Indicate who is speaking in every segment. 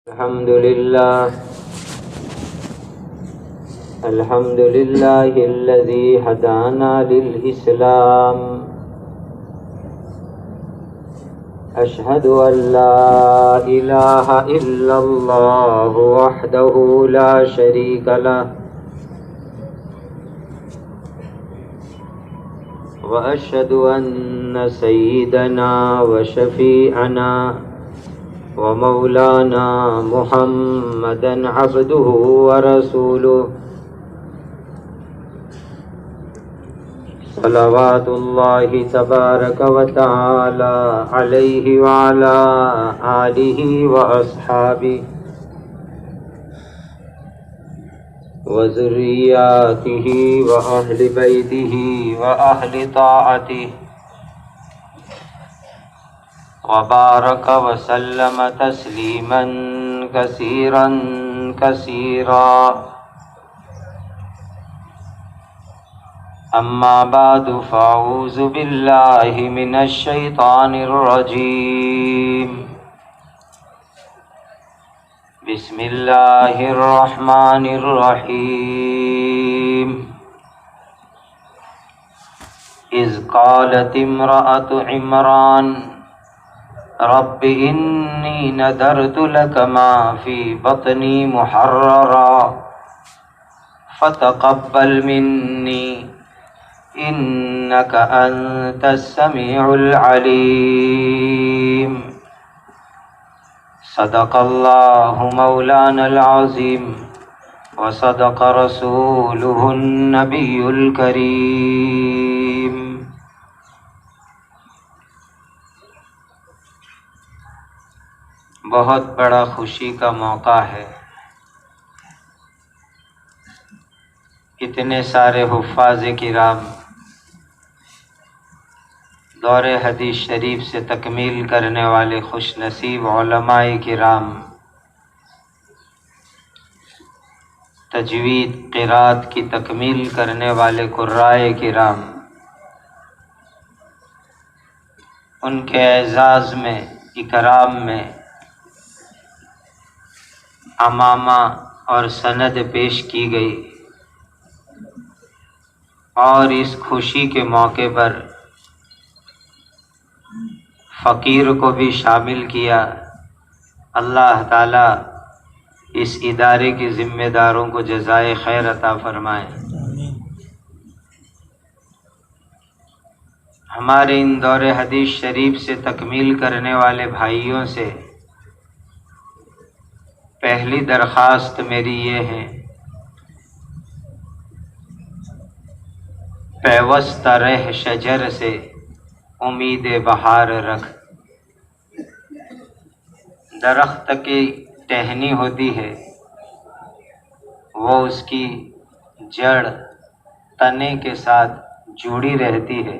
Speaker 1: الحمد لله الذي هدانا للإسلام. أشهد أن لا إله إلا الله وحده لا شريك له، وأشهد أن سيدنا وشفيعنا ومولانا محمدا عبده ورسوله، صلوات الله تبارك وتعالى عليه وعلى آله وأصحابه وذرياته وأهل بيته وأهل طاعته، وبارك وسلم تسليما كثيرا كثيرا. أما بعد فأعوذ بالله من الشيطان الرجيم. بسم الله الرحمن الرحيم. إذ قالت امرأة عمران رب إني نذرت لك ما في بطني محررا فتقبل مني إنك أنت السميع العليم. صدق الله مولانا العظيم وصدق رسوله النبي الكريم. بہت بڑا خوشی کا موقع ہے. اتنے سارے حفاظ کرام دور حدیث شریف سے تکمیل کرنے والے خوش نصیب علماء کرام، تجوید قرات کی تکمیل کرنے والے قرائے کرام، ان کے اعزاز میں، اکرام میں امامہ اور سند پیش کی گئی، اور اس خوشی کے موقع پر فقیر کو بھی شامل کیا. اللہ تعالی اس ادارے کے ذمہ داروں کو جزائے خیر عطا فرمائے. ہمارے ان دور حدیث شریف سے تکمیل کرنے والے بھائیوں سے پہلی درخواست میری یہ ہے، پیوست رہ شجر سے امید بہار رکھ. درخت کی ٹہنی ہوتی ہے، وہ اس کی جڑ تنے کے ساتھ جڑی رہتی ہے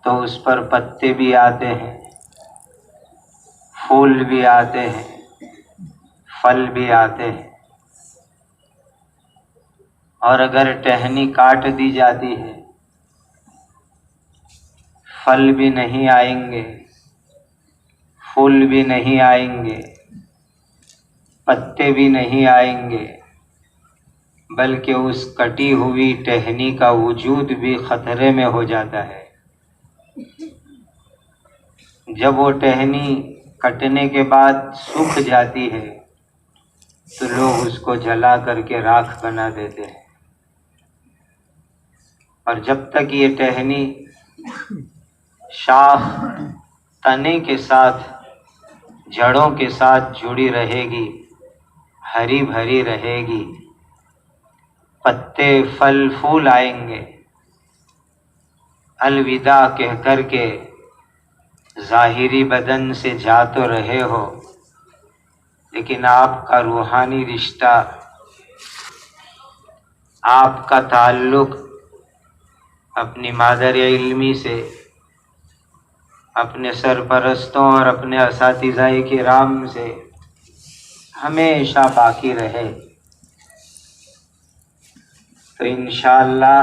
Speaker 1: تو اس پر پتے بھی آتے ہیں، پھول بھی آتے ہیں، پھل بھی آتے ہیں. اور اگر ٹہنی کاٹ دی جاتی ہے، پھل بھی نہیں آئیں گے، پھول بھی نہیں آئیں گے، پتے بھی نہیں آئیں گے، بلکہ اس کٹی ہوئی ٹہنی کا وجود بھی خطرے میں ہو جاتا ہے. جب وہ ٹہنی کٹنے کے بعد سوکھ جاتی ہے تو لوگ اس کو جلا کر کے راکھ بنا دیتے ہیں. اور جب تک یہ ٹہنی شاخ تنے کے ساتھ، جڑوں کے ساتھ جڑی رہے گی، ہری بھری رہے گی، پتے پھل پھول آئیں گے. الوداع کہہ کر کے ظاہری بدن سے جا تو رہے ہو، لیکن آپ کا روحانی رشتہ، آپ کا تعلق اپنی مادر علمی سے، اپنے سرپرستوں اور اپنے اساتذہ کرام سے ہمیشہ باقی رہے تو انشاءاللہ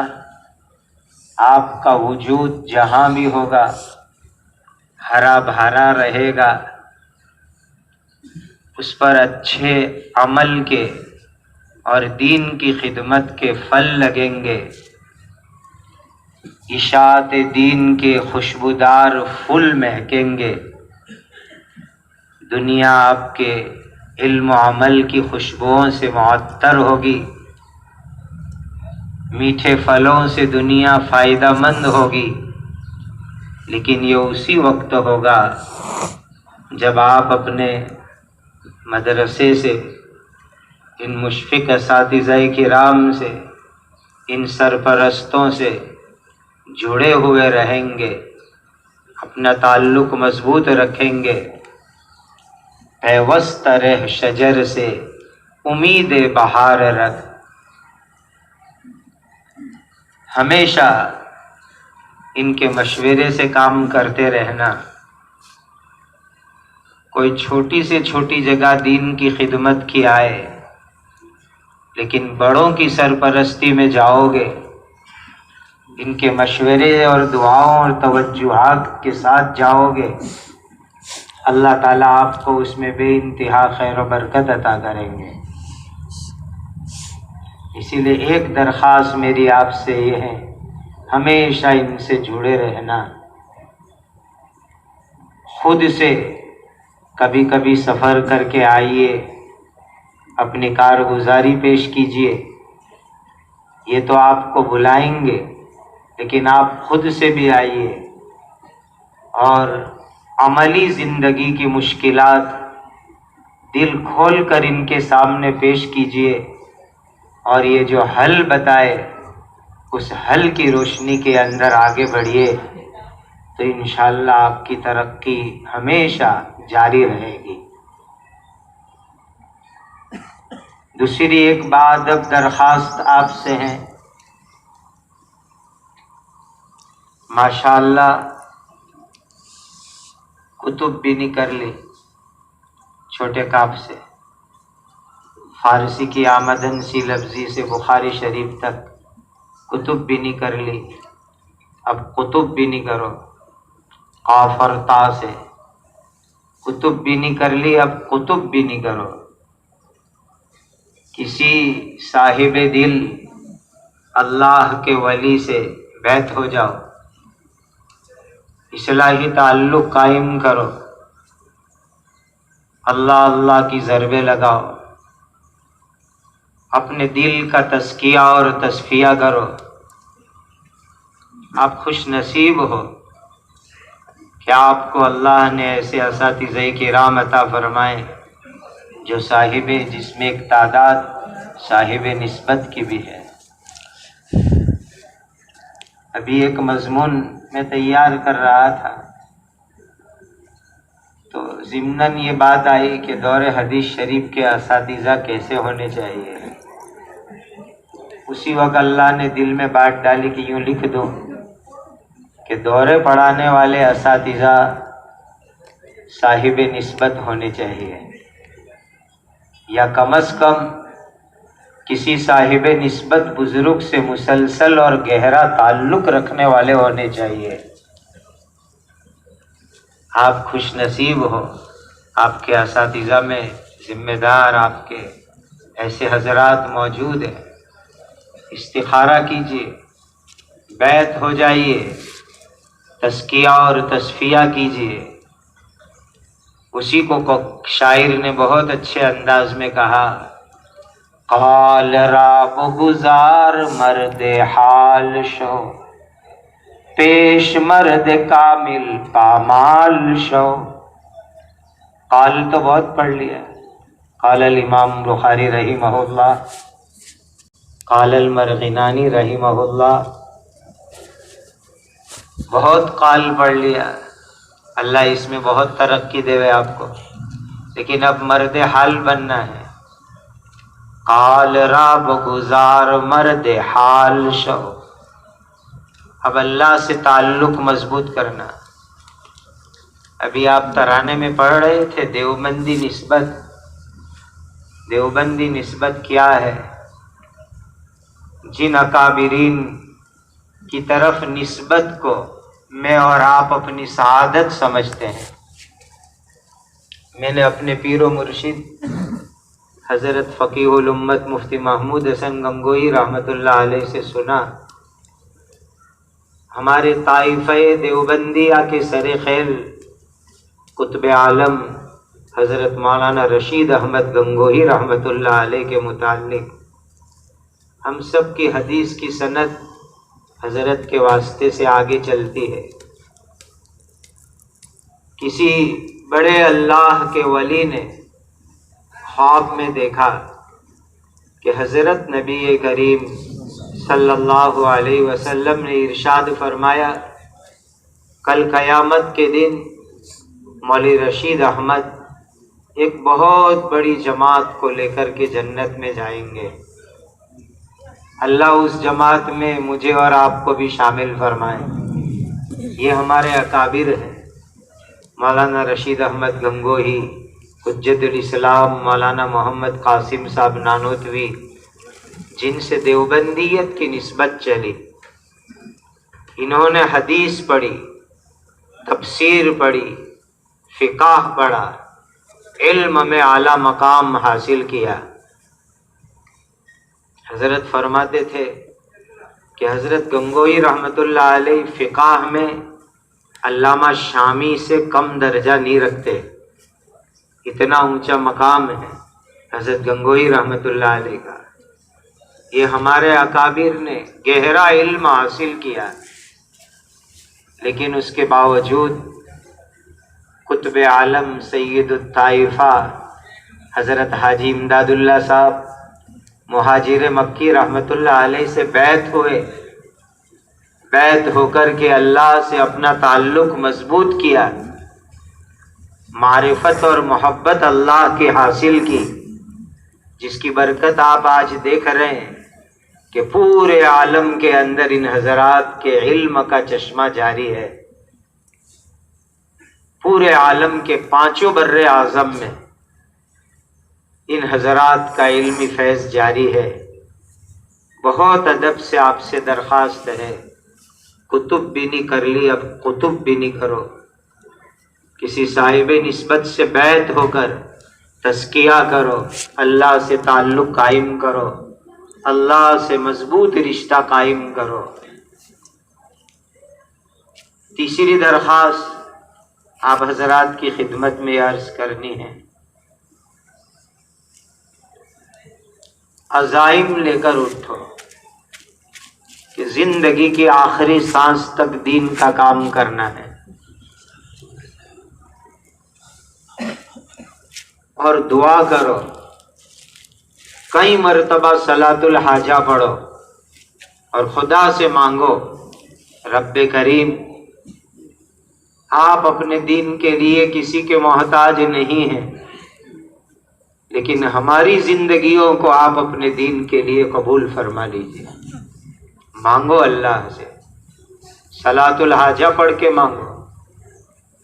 Speaker 1: آپ کا وجود جہاں بھی ہوگا ہرا بھرا رہے گا، اس پر اچھے عمل کے اور دین کی خدمت کے پھل لگیں گے، اشاعت دین کے خوشبودار پھول مہکیں گے، دنیا آپ کے علم و عمل کی خوشبوؤں سے معطر ہوگی، میٹھے پھلوں سے دنیا فائدہ مند ہوگی، لیکن یہ اسی وقت ہوگا جب آپ اپنے مدرسے سے، ان مشفق اساتذہ کرام سے، ان سرپرستوں سے جڑے ہوئے رہیں گے، اپنا تعلق مضبوط رکھیں گے، پیوست رہ شجر سے امید بہار رکھ۔ ہمیشہ ان کے مشورے سے کام کرتے رہنا۔ کوئی چھوٹی سے چھوٹی جگہ دین کی خدمت کی آئے، لیکن بڑوں کی سرپرستی میں جاؤ گے، ان کے مشورے اور دعاؤں اور توجہات کے ساتھ جاؤ گے، اللہ تعالیٰ آپ کو اس میں بے انتہا خیر و برکت عطا کریں گے۔ اسی لیے ایک درخواست میری آپ سے یہ ہے، ہمیشہ ان سے جڑے رہنا۔ خود سے کبھی کبھی سفر کر کے آئیے، اپنی کارگزاری پیش کیجیے۔ یہ تو آپ کو بلائیں گے، لیکن آپ خود سے بھی آئیے اور عملی زندگی کی مشکلات دل کھول کر ان کے سامنے پیش کیجیے، اور یہ جو حل بتائے اس حل کی روشنی کے اندر آگے بڑھیے، تو انشاءاللہ آپ کی ترقی ہمیشہ جاری رہے گی۔ دوسری ایک بات اب درخواست آپ سے ہے، ماشاءاللہ کتب بینی کر لی چھوٹے کاپ سے، فارسی کی آمدن سی لفظی سے بخاری شریف تک کتب بینی کر لی، اب قطب بینی کرو، قاف اور تا سے کتب بینی کر لی، اب قطب بینی کرو۔ کسی صاحب دل اللہ کے ولی سے بیعت ہو جاؤ، اصلاحی تعلق قائم کرو، اللہ اللہ کی ضربیں لگاؤ، اپنے دل کا تزکیہ اور تصفیہ کرو۔ آپ خوش نصیب ہو کہ آپ کو اللہ نے ایسے اساتذہ کرام عطا فرمائے جو صاحب، جس میں ایک تعداد صاحب نسبت کی بھی ہے۔ ابھی ایک مضمون میں تیار کر رہا تھا تو ضمناً یہ بات آئی کہ دور حدیث شریف کے اساتذہ کیسے ہونے چاہیے۔ اسی وقت اللہ نے دل میں بات ڈالی کہ یوں لکھ دو کہ دورے پڑھانے والے اساتذہ صاحب نسبت ہونے چاہیے، یا کم از کم کسی صاحب نسبت بزرگ سے مسلسل اور گہرا تعلق رکھنے والے ہونے چاہیے۔ آپ خوش نصیب ہو، آپ کے اساتذہ میں ذمہ دار آپ کے ایسے حضرات موجود ہیں۔ استخارہ کیجیے، بیعت ہو جائیے، تزکیہ اور تصفیہ کیجیے۔ اسی کو شاعر نے بہت اچھے انداز میں کہا، قال را بگذار مرد حال شو، پیش مرد کامل پامال شو۔ قال تو بہت پڑھ لیا، قال الامام بخاری رحمہ اللہ، قال المرغنانی رحمہ اللہ، بہت قال پڑھ لیا، اللہ اس میں بہت ترقی دے آپ کو، لیکن اب مرد حال بننا ہے۔ قال را بگذار مرد حال شو، اب اللہ سے تعلق مضبوط کرنا۔ ابھی آپ ترانے میں پڑھ رہے تھے دیوبندی نسبت۔ دیوبندی نسبت کیا ہے؟ جن اکابرین کی طرف نسبت کو میں اور آپ اپنی سعادت سمجھتے ہیں، میں نے اپنے پیر و مرشد حضرت فقیہ الامت مفتی محمود حسن گنگوہی رحمۃ اللہ علیہ سے سنا، ہمارے طائفہ دیوبندیہ کے سر خیل قطب عالم حضرت مولانا رشید احمد گنگوہی رحمۃ اللہ علیہ کے متعلق ہم سب کی حدیث کی سند حضرت کے واسطے سے آگے چلتی ہے۔ کسی بڑے اللہ کے ولی نے خواب میں دیکھا کہ حضرت نبی کریم صلی اللہ علیہ وسلم نے ارشاد فرمایا، کل قیامت کے دن مولوی رشید احمد ایک بہت بڑی جماعت کو لے کر کے جنت میں جائیں گے، اللہ اس جماعت میں مجھے اور آپ کو بھی شامل فرمائے۔ یہ ہمارے اکابر ہیں، مولانا رشید احمد گنگوہی، حجت الاسلام مولانا محمد قاسم صاحب نانوتوی، جن سے دیوبندیت کی نسبت چلی۔ انہوں نے حدیث پڑھی، تفسیر پڑھی، فقہ پڑھا، علم میں اعلیٰ مقام حاصل کیا۔ حضرت فرماتے تھے کہ حضرت گنگوہی رحمۃ اللہ علیہ فقہ میں علامہ شامی سے کم درجہ نہیں رکھتے، اتنا اونچا مقام ہے حضرت گنگوہی رحمۃ اللہ علیہ کا۔ یہ ہمارے اکابر نے گہرا علم حاصل کیا، لیکن اس کے باوجود قطب عالم سید الطائفہ حضرت حاجی امداد اللہ صاحب مہاجر مکی رحمۃ اللہ علیہ سے بیعت ہوئے، بیعت ہو کر کے اللہ سے اپنا تعلق مضبوط کیا، معرفت اور محبت اللہ کی حاصل کی، جس کی برکت آپ آج دیکھ رہے ہیں کہ پورے عالم کے اندر ان حضرات کے علم کا چشمہ جاری ہے۔ پورے عالم کے 5 بر اعظم میں ان حضرات کا علمی فیض جاری ہے۔ بہت ادب سے آپ سے درخواست ہے، کتب بھی نہیں کر لی، اب قطب بھی نہیں کرو، کسی صاحب نسبت سے بیعت ہو کر تزکیہ کرو، اللہ سے تعلق قائم کرو، اللہ سے مضبوط رشتہ قائم کرو۔ تیسری درخواست آپ حضرات کی خدمت میں عرض کرنی ہے، عزائم لے کر اٹھو کہ زندگی کی آخری سانس تک دین کا کام کرنا ہے، اور دعا کرو، کئی مرتبہ صلاۃ الحاجہ پڑھو اور خدا سے مانگو، رب کریم آپ اپنے دین کے لیے کسی کے محتاج نہیں ہیں، لیکن ہماری زندگیوں کو آپ اپنے دین کے لیے قبول فرما لیجیے۔ مانگو اللہ سے، صلاۃ الحاجہ پڑھ کے مانگو،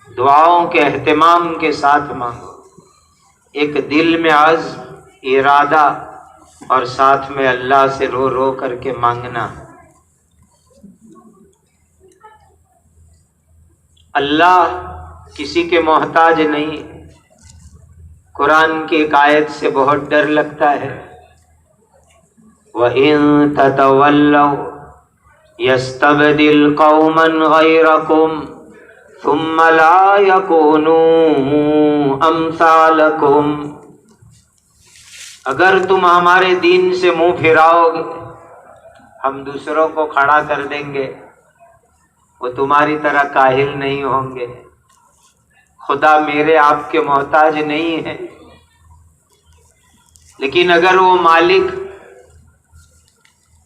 Speaker 1: دعاؤں کے اہتمام کے ساتھ مانگو، ایک دل میں عزم، ارادہ اور ساتھ میں اللہ سے رو رو کر کے مانگنا۔ اللہ کسی کے محتاج نہیں۔ قرآن کی ایک آیت سے بہت ڈر لگتا ہے، وَإِن تَتَوَلَّوْا يَسْتَبْدِلْ قَوْمًا غَيْرَكُمْ ثُمَّ لَا يَكُونُوا أَمْثَالَكُمْ۔ اگر تم ہمارے دین سے منہ پھراؤ گے، ہم دوسروں کو کھڑا کر دیں گے، وہ تمہاری طرح کاہل نہیں ہوں گے۔ خدا میرے آپ کے محتاج نہیں ہے، لیکن اگر وہ مالک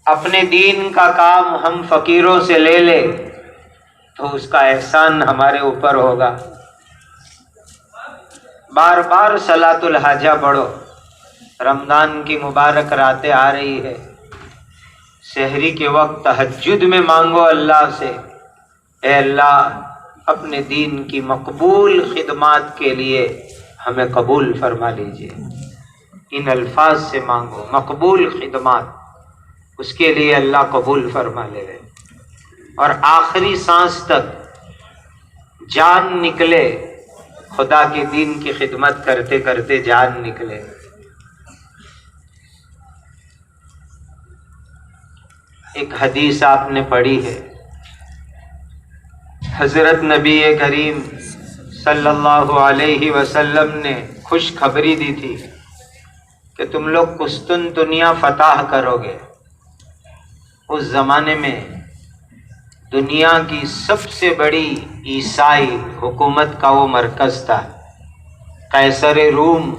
Speaker 1: اپنے دین کا کام ہم فقیروں سے لے لے تو اس کا احسان ہمارے اوپر ہوگا۔ بار بار صلاۃ الحاجہ پڑھو، رمضان کی مبارک راتیں آ رہی ہے، سحری کے وقت تہجد میں مانگو اللہ سے، اے اللہ اپنے دین کی مقبول خدمات کے لیے ہمیں قبول فرما لیجیے۔ ان الفاظ سے مانگو، مقبول خدمات، اس کے لیے اللہ قبول فرما لے، اور آخری سانس تک جان نکلے خدا کے دین کی خدمت کرتے کرتے جان نکلے۔ ایک حدیث آپ نے پڑھی ہے، حضرت نبی کریم صلی اللہ علیہ وسلم نے خوشخبری دی تھی کہ تم لوگ قسطنطنیہ فتح کرو گے۔ اس زمانے میں دنیا کی سب سے بڑی عیسائی حکومت کا وہ مرکز تھا، قیصر روم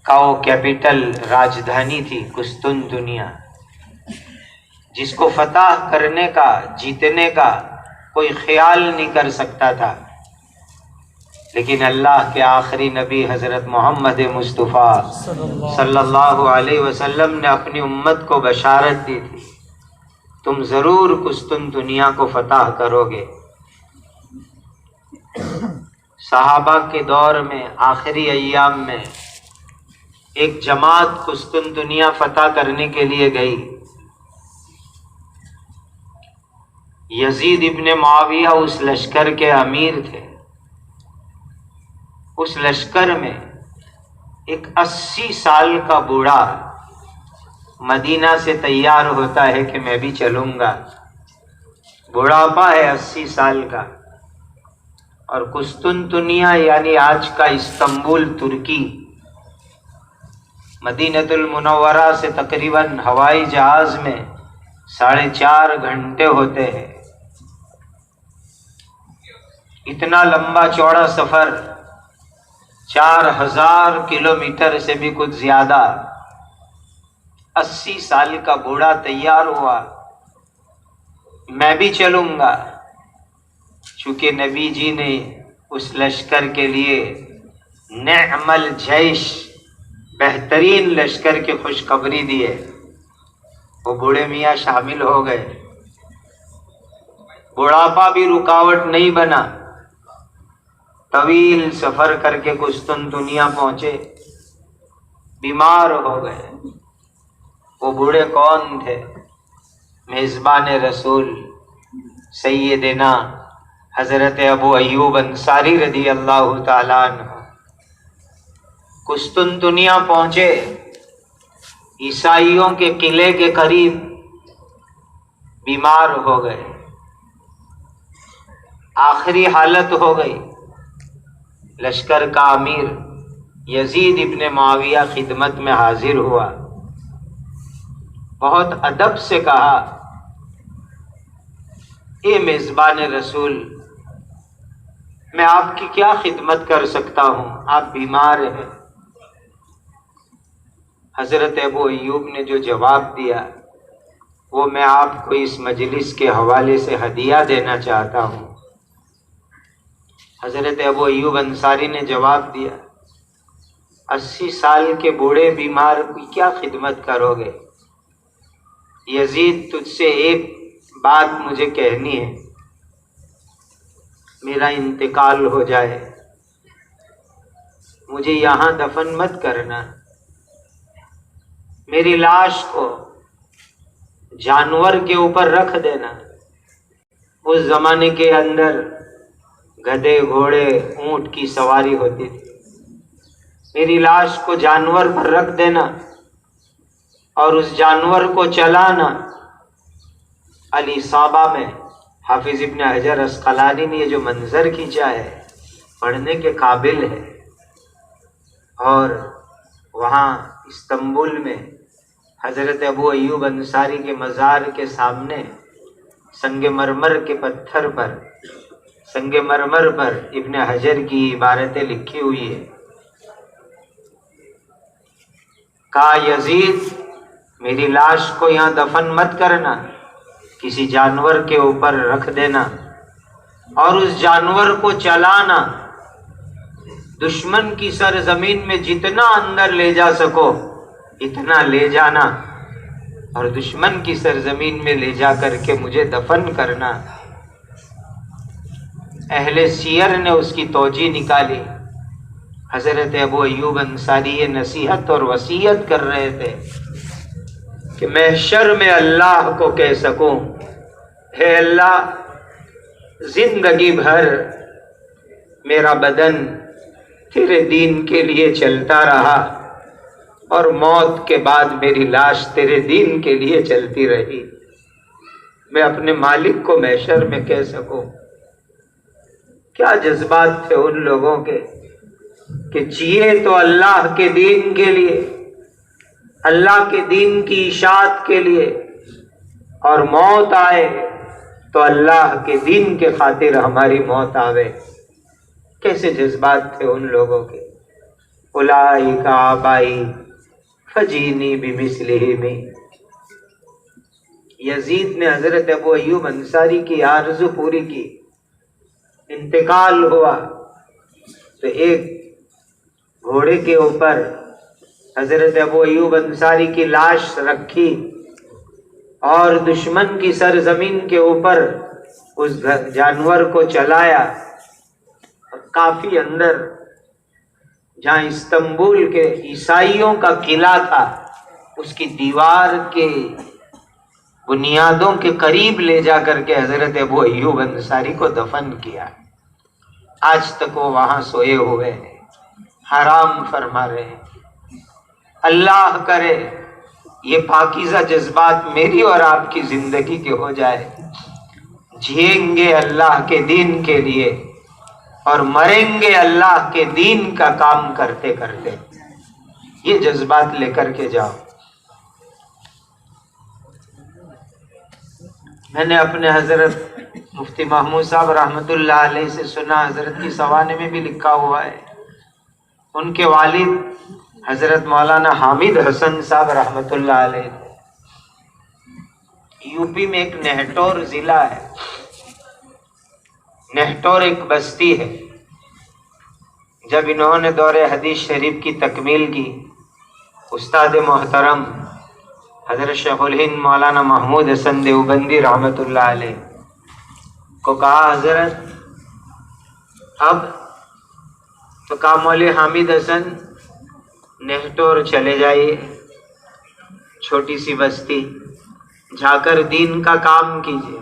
Speaker 1: کا وہ کیپٹل راجدھانی تھی قسطنطنیہ، جس کو فتح کرنے کا، جیتنے کا کوئی خیال نہیں کر سکتا تھا، لیکن اللہ کے آخری نبی حضرت محمد مصطفیٰ صلی اللہ علیہ وسلم نے اپنی امت کو بشارت دی تھی، تم ضرور قسطنطنیہ کو فتح کرو گے۔ صحابہ کے دور میں آخری ایام میں ایک جماعت قسطنطنیہ فتح کرنے کے لیے گئی۔ یزید ابن معاویہ اس لشکر کے امیر تھے۔ اس لشکر میں ایک 80 سال کا بوڑھا مدینہ سے تیار ہوتا ہے کہ میں بھی چلوں گا۔ بڑھاپا ہے 80 سال کا، اور قسطنطنیہ یعنی آج کا استنبول ترکی، مدینۃ المنورہ سے تقریباً ہوائی جہاز میں 4.5 گھنٹے ہوتے ہیں۔ اتنا لمبا چوڑا سفر، 4000 کلومیٹر سے بھی کچھ زیادہ۔ 80 سال کا بوڑھا تیار ہوا، میں بھی چلوں گا، چونکہ نبی جی نے اس لشکر کے لیے نعم الجیش، بہترین لشکر کی خوشخبری دی ہے۔ وہ بوڑھے میاں شامل ہو گئے۔ بڑھاپا بھی رکاوٹ نہیں بنا، طویل سفر کر کے قسطنطنیہ پہنچے، بیمار ہو گئے۔ وہ بوڑھے کون تھے؟ میزبان رسول سیدنا حضرت ابو ایوب انصاری رضی اللہ تعالیٰ عنہ قسطنطنیہ پہنچے، عیسائیوں کے قلعے کے قریب بیمار ہو گئے، آخری حالت ہو گئی۔ لشکر کا امیر یزید ابن معاویہ خدمت میں حاضر ہوا، بہت ادب سے کہا، اے میزبان رسول، میں آپ کی کیا خدمت کر سکتا ہوں؟ آپ بیمار ہیں۔ حضرت ابو ایوب نے جو جواب دیا وہ میں آپ کو اس مجلس کے حوالے سے ہدیہ دینا چاہتا ہوں۔ حضرت ابو ایوب انصاری نے جواب دیا، 80 سال کے بوڑھے بیمار کی کیا خدمت کرو گے؟ یزید، تجھ سے ایک بات مجھے کہنی ہے، میرا انتقال ہو جائے، مجھے یہاں دفن مت کرنا، میری لاش کو جانور کے اوپر رکھ دینا۔ اس زمانے کے اندر گدھے، گھوڑے، اونٹ کی سواری ہوتی تھی، میری لاش کو جانور پر رکھ دینا اور اس جانور کو چلانا۔ الاصابہ میں حافظ ابن حجر عسقلانی نے یہ جو منظر کھینچا ہے پڑھنے کے قابل ہے۔ اور وہاں استنبول میں حضرت ابو ایوب انصاری کے مزار کے سامنے سنگ مرمر کے پتھر پر، سنگ مرمر پر ابن حجر کی عبارتیں لکھی ہوئی ہے۔ کہا، یزید، میری لاش کو یہاں دفن مت کرنا، کسی جانور کے اوپر رکھ دینا اور اس جانور کو چلانا، دشمن کی سرزمین میں جتنا اندر لے جا سکو اتنا لے جانا، اور دشمن کی سرزمین میں لے جا کر کے مجھے دفن کرنا۔ اہل سیر نے اس کی توجیہ نکالی۔ حضرت ابو ایوب انصاری یہ نصیحت اور وصیت کر رہے تھے کہ محشر میں اللہ کو کہہ سکوں، اے اللہ، زندگی بھر میرا بدن تیرے دین کے لیے چلتا رہا اور موت کے بعد میری لاش تیرے دین کے لیے چلتی رہی، میں اپنے مالک کو محشر میں کہہ سکوں؟ کیا جذبات تھے ان لوگوں کے کہ جیے تو اللہ کے دین کے لیے، اللہ کے دین کی اشاعت کے لیے، اور موت آئے تو اللہ کے دین کے خاطر ہماری موت آوے۔ کیسے جذبات تھے ان لوگوں کے۔ اولئک آبائی فجینی بمثلہم۔ یزید نے حضرت ابو ایوب انصاری کی آرزو پوری کی، انتقال ہوا تو ایک گھوڑے کے اوپر حضرت ابو ایوب انصاری کی لاش رکھی اور دشمن کی سرزمین کے اوپر اس جانور کو چلایا، اور کافی اندر جہاں استنبول کے عیسائیوں کا قلعہ تھا اس کی دیوار کے بنیادوں کے قریب لے جا کر کے حضرت ابو ایوب انصاری کو دفن کیا۔ آج تک وہ وہاں سوئے ہوئے ہیں، حرام فرما رہے ہیں۔ اللہ کرے یہ پاکیزہ جذبات میری اور آپ کی زندگی کے ہو جائے، جیئیں گے اللہ کے دین کے لیے اور مریں گے اللہ کے دین کا کام کرتے کرتے۔ یہ جذبات لے کر کے جاؤ۔ میں نے اپنے حضرت مفتی محمود صاحب رحمۃ اللہ علیہ سے سنا، حضرت کی سوانح میں بھی لکھا ہوا ہے، ان کے والد حضرت مولانا حامد حسن صاحب رحمۃ اللہ علیہ، یو پی میں ایک نہٹور ضلع ہے، نہٹور ایک بستی ہے۔ جب انہوں نے دور حدیث شریف کی تکمیل کی، استاد محترم حضرت شیخ الہند مولانا محمود حسن دیوبندی رحمۃ اللہ علیہ کو کہا، حضرت اب تو کہا مولوی حامد حسن نہٹور چلے جائیے، چھوٹی سی بستی، جا کر دین کا کام کیجیے،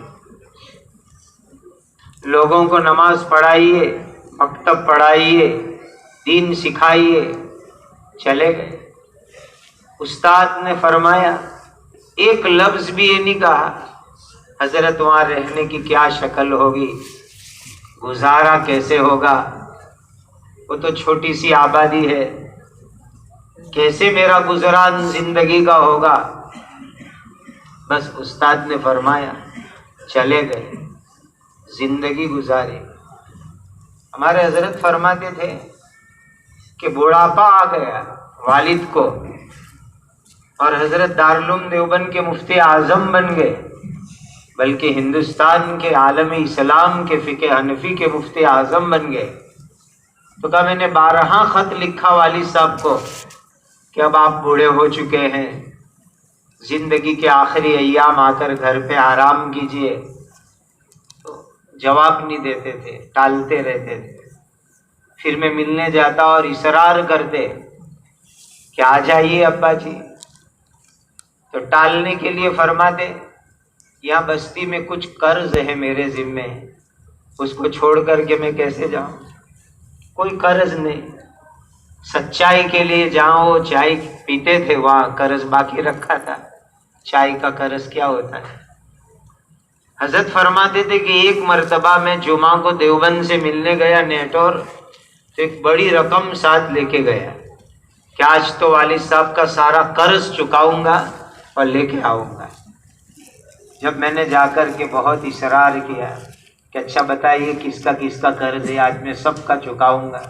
Speaker 1: لوگوں کو نماز پڑھائیے، مکتب پڑھائیے، دین سکھائیے۔ چلے گئے۔ استاد نے فرمایا ایک لفظ بھی یہ نہیں کہا، حضرت وہاں رہنے کی کیا شکل ہوگی، گزارا کیسے ہوگا، وہ تو چھوٹی سی آبادی ہے، کیسے میرا گزران زندگی کا ہوگا۔ بس استاد نے فرمایا چلے گئے، زندگی گزاری۔ ہمارے حضرت فرماتے تھے کہ بڑھاپا آ گیا والد کو، اور حضرت دارالعلوم دیوبند کے مفتی اعظم بن گئے، بلکہ ہندوستان کے عالم اسلام کے فقہ حنفی کے مفتی اعظم بن گئے۔ تو کہا میں نے 12 خط لکھا والد صاحب کو کہ اب آپ بوڑھے ہو چکے ہیں، زندگی کے آخری ایام آ کر گھر پہ آرام کیجیے۔ تو جواب نہیں دیتے تھے، ٹالتے رہتے تھے۔ پھر میں ملنے جاتا اور اصرار کرتے کہ آ جائیے ابا جی، تو ٹالنے کے لیے فرماتے یہاں بستی میں کچھ قرض ہے میرے ذمے، اس کو چھوڑ کر کے میں کیسے جاؤں؟ کوئی قرض نہیں، سچائی کے لیے جہاں وہ چائے پیتے تھے وہاں قرض باقی رکھا تھا، چائے کا قرض کیا ہوتا ہے؟ حضرت فرماتے تھے کہ ایک مرتبہ میں جمعہ کو دیوبند سے ملنے گیا نہٹور، تو ایک بڑی رقم ساتھ لے کے گیا کہ آج تو والد صاحب کا سارا قرض چکاؤں گا اور لے کے آؤں گا۔ جب میں نے جا کر کے بہت اصرار کیا کہ اچھا بتائیے کس کا قرض ہے، آج میں سب کا چکاؤں گا۔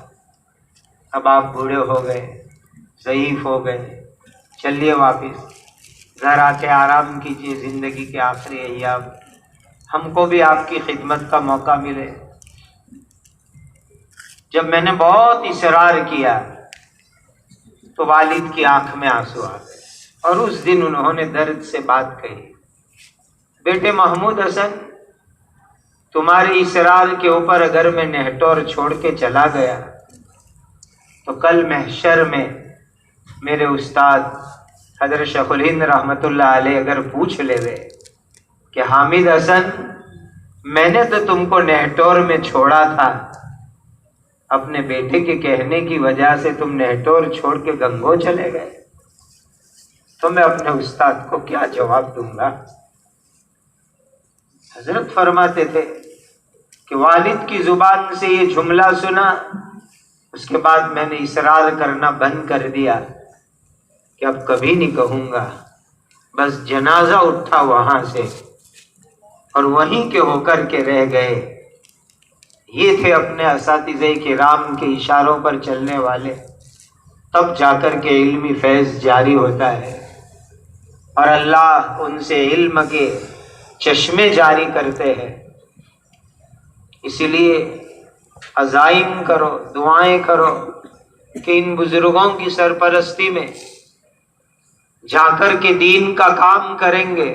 Speaker 1: اب آپ بوڑھے ہو گئے، ضعیف ہو گئے، چلیے واپس گھر آ کے آرام کیجیے، زندگی کے آخری ایام ہم کو بھی آپ کی خدمت کا موقع ملے۔ جب میں نے بہت اصرار کیا تو والد کی آنکھ میں آنسو آ گئے، اور اس دن انہوں نے درد سے بات کہی، بیٹے محمود حسن تمہارے اصرار کے اوپر اگر میں نہٹور چھوڑ کے چلا گیا تو کل محشر میں میرے استاد حضرت شیخ الہند رحمۃ اللہ علیہ اگر پوچھ لے گئے کہ حامد حسن میں نے تو تم کو نہٹور میں چھوڑا تھا، اپنے بیٹے کے کہنے کی وجہ سے تم نہٹور چھوڑ کے گنگو چلے گئے، تو میں اپنے استاد کو کیا جواب دوں گا؟ حضرت فرماتے تھے کہ والد کی زبان سے یہ جملہ سنا، اس کے بعد میں نے اصرار کرنا بند کر دیا کہ اب کبھی نہیں کہوں گا۔ بس جنازہ اٹھا وہاں سے اور وہیں کے ہو کر کے رہ گئے۔ یہ تھے اپنے اساتذہ کرام کے اشاروں پر چلنے والے، تب جا کر کے علمی فیض جاری ہوتا ہے اور اللہ ان سے علم کے چشمے جاری کرتے ہیں۔ اسی لیے عزائم کرو، دعائیں کرو کہ ان بزرگوں کی سرپرستی میں جا کر کے دین کا کام کریں گے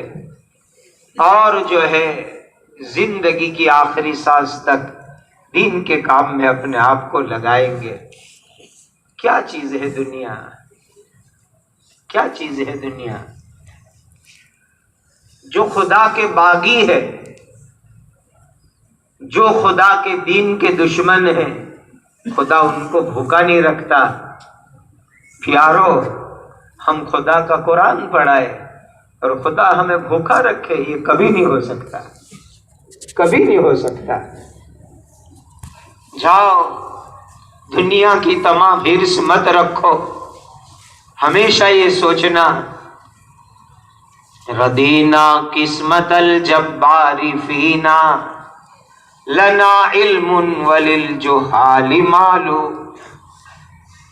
Speaker 1: اور جو ہے زندگی کی آخری سانس تک دین کے کام میں اپنے آپ کو لگائیں گے۔ کیا چیز ہے دنیا، کیا چیز ہے دنیا؟ جو خدا کے باغی ہے، جو خدا کے دین کے دشمن ہیں، خدا ان کو بھوکا نہیں رکھتا۔ پیارو، ہم خدا کا قرآن پڑھائے اور خدا ہمیں بھوکا رکھے، یہ کبھی نہیں ہو سکتا، کبھی نہیں ہو سکتا۔ جاؤ، دنیا کی تمام ہرس مت رکھو، ہمیشہ یہ سوچنا ردینا قسمت الجبار فینا لنا علم وللجہال مال،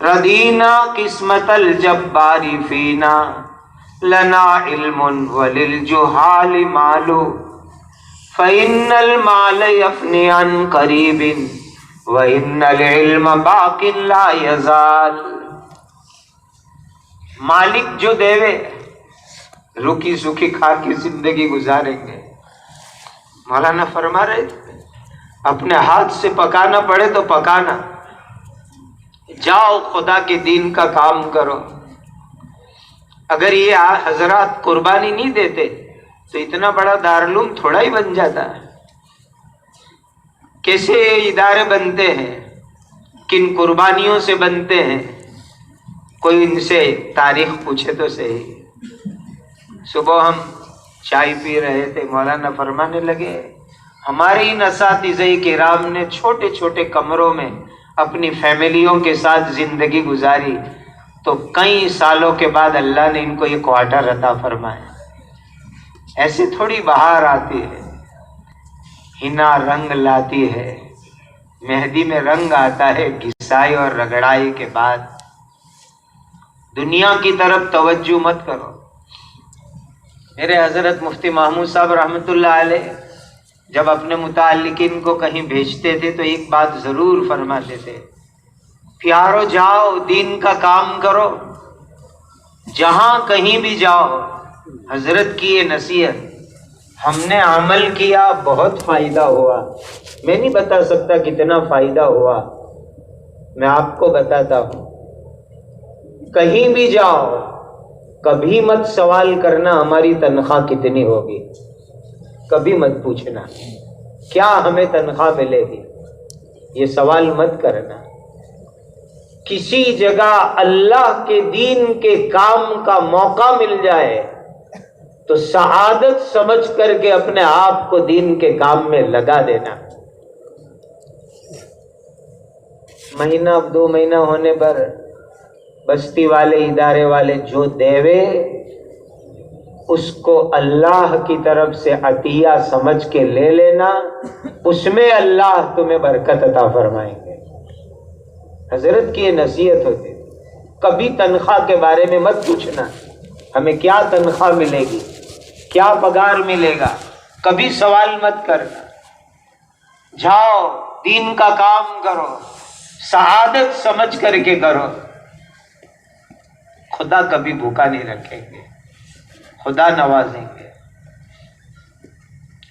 Speaker 1: ردینا قسمت الجبار فینا لنا علم وللجہال مال، فإن المال يفني عن قریب وإن العلم باق لا يزال۔ مالک جو دیوے روکی سوکھی کھا کے زندگی گزاریں گے۔ مولانا فرما رہے تھے اپنے ہاتھ سے پکانا پڑے تو پکانا، جاؤ خدا کے دین کا کام کرو۔ اگر یہ حضرات قربانی نہیں دیتے تو اتنا بڑا دارالعلوم تھوڑا ہی بن جاتا۔ کیسے ادارے بنتے ہیں، کن قربانیوں سے بنتے ہیں؟ کوئی ان سے تاریخ پوچھے تو صحیح۔ صبح ہم چائے پی رہے تھے، مولانا فرمانے لگے ہمارے ان اساتذہ کرام نے چھوٹے چھوٹے کمروں میں اپنی فیملیوں کے ساتھ زندگی گزاری، تو کئی سالوں کے بعد اللہ نے ان کو یہ کوارٹر عطا فرمایا۔ ایسے تھوڑی بہار آتی ہے، ہنا رنگ لاتی ہے، مہندی میں رنگ آتا ہے گھسائی اور رگڑائی کے بعد۔ دنیا کی طرف توجہ مت کرو۔ میرے حضرت مفتی محمود صاحب رحمۃ اللہ علیہ جب اپنے متعلقین کو کہیں بھیجتے تھے تو ایک بات ضرور فرماتے تھے، پیارو جاؤ دین کا کام کرو، جہاں کہیں بھی جاؤ۔ حضرت کی یہ نصیحت ہم نے عمل کیا، بہت فائدہ ہوا۔ میں نہیں بتا سکتا کتنا فائدہ ہوا، میں آپ کو بتاتا ہوں۔ کہیں بھی جاؤ، کبھی مت سوال کرنا ہماری تنخواہ کتنی ہوگی، کبھی مت پوچھنا کیا ہمیں تنخواہ ملے گی، یہ سوال مت کرنا۔ کسی جگہ اللہ کے دین کے کام کا موقع مل جائے تو سعادت سمجھ کر کے اپنے آپ کو دین کے کام میں لگا دینا۔ مہینہ 2 مہینہ ہونے پر بستی والے ادارے والے جو دیوے، اس کو اللہ کی طرف سے عطیہ سمجھ کے لے لینا، اس میں اللہ تمہیں برکت عطا فرمائیں گے۔ حضرت کی یہ نصیحت ہوتی، کبھی تنخواہ کے بارے میں مت پوچھنا، ہمیں کیا تنخواہ ملے گی، کیا پگار ملے گا، کبھی سوال مت کرنا۔ جاؤ دین کا کام کرو، سعادت سمجھ کر کے کرو، خدا کبھی بھوکا نہیں رکھیں گے، خدا نوازیں گے۔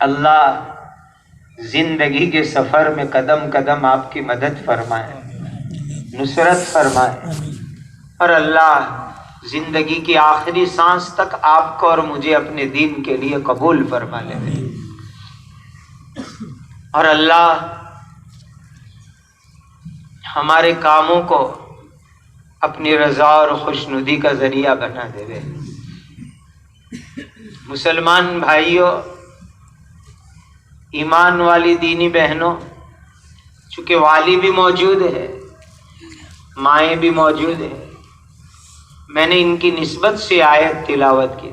Speaker 1: اللہ زندگی کے سفر میں قدم قدم آپ کی مدد فرمائے، نصرت فرمائے، اور اللہ زندگی کی آخری سانس تک آپ کو اور مجھے اپنے دین کے لیے قبول فرما لے، اور اللہ ہمارے کاموں کو اپنی رضا اور خوشنودی کا ذریعہ بنا دے۔ مسلمان بھائیوں، ایمان والی دینی بہنوں، چونکہ والی بھی موجود ہے، مائیں بھی موجود ہیں، میں نے ان کی نسبت سے آیت تلاوت کی۔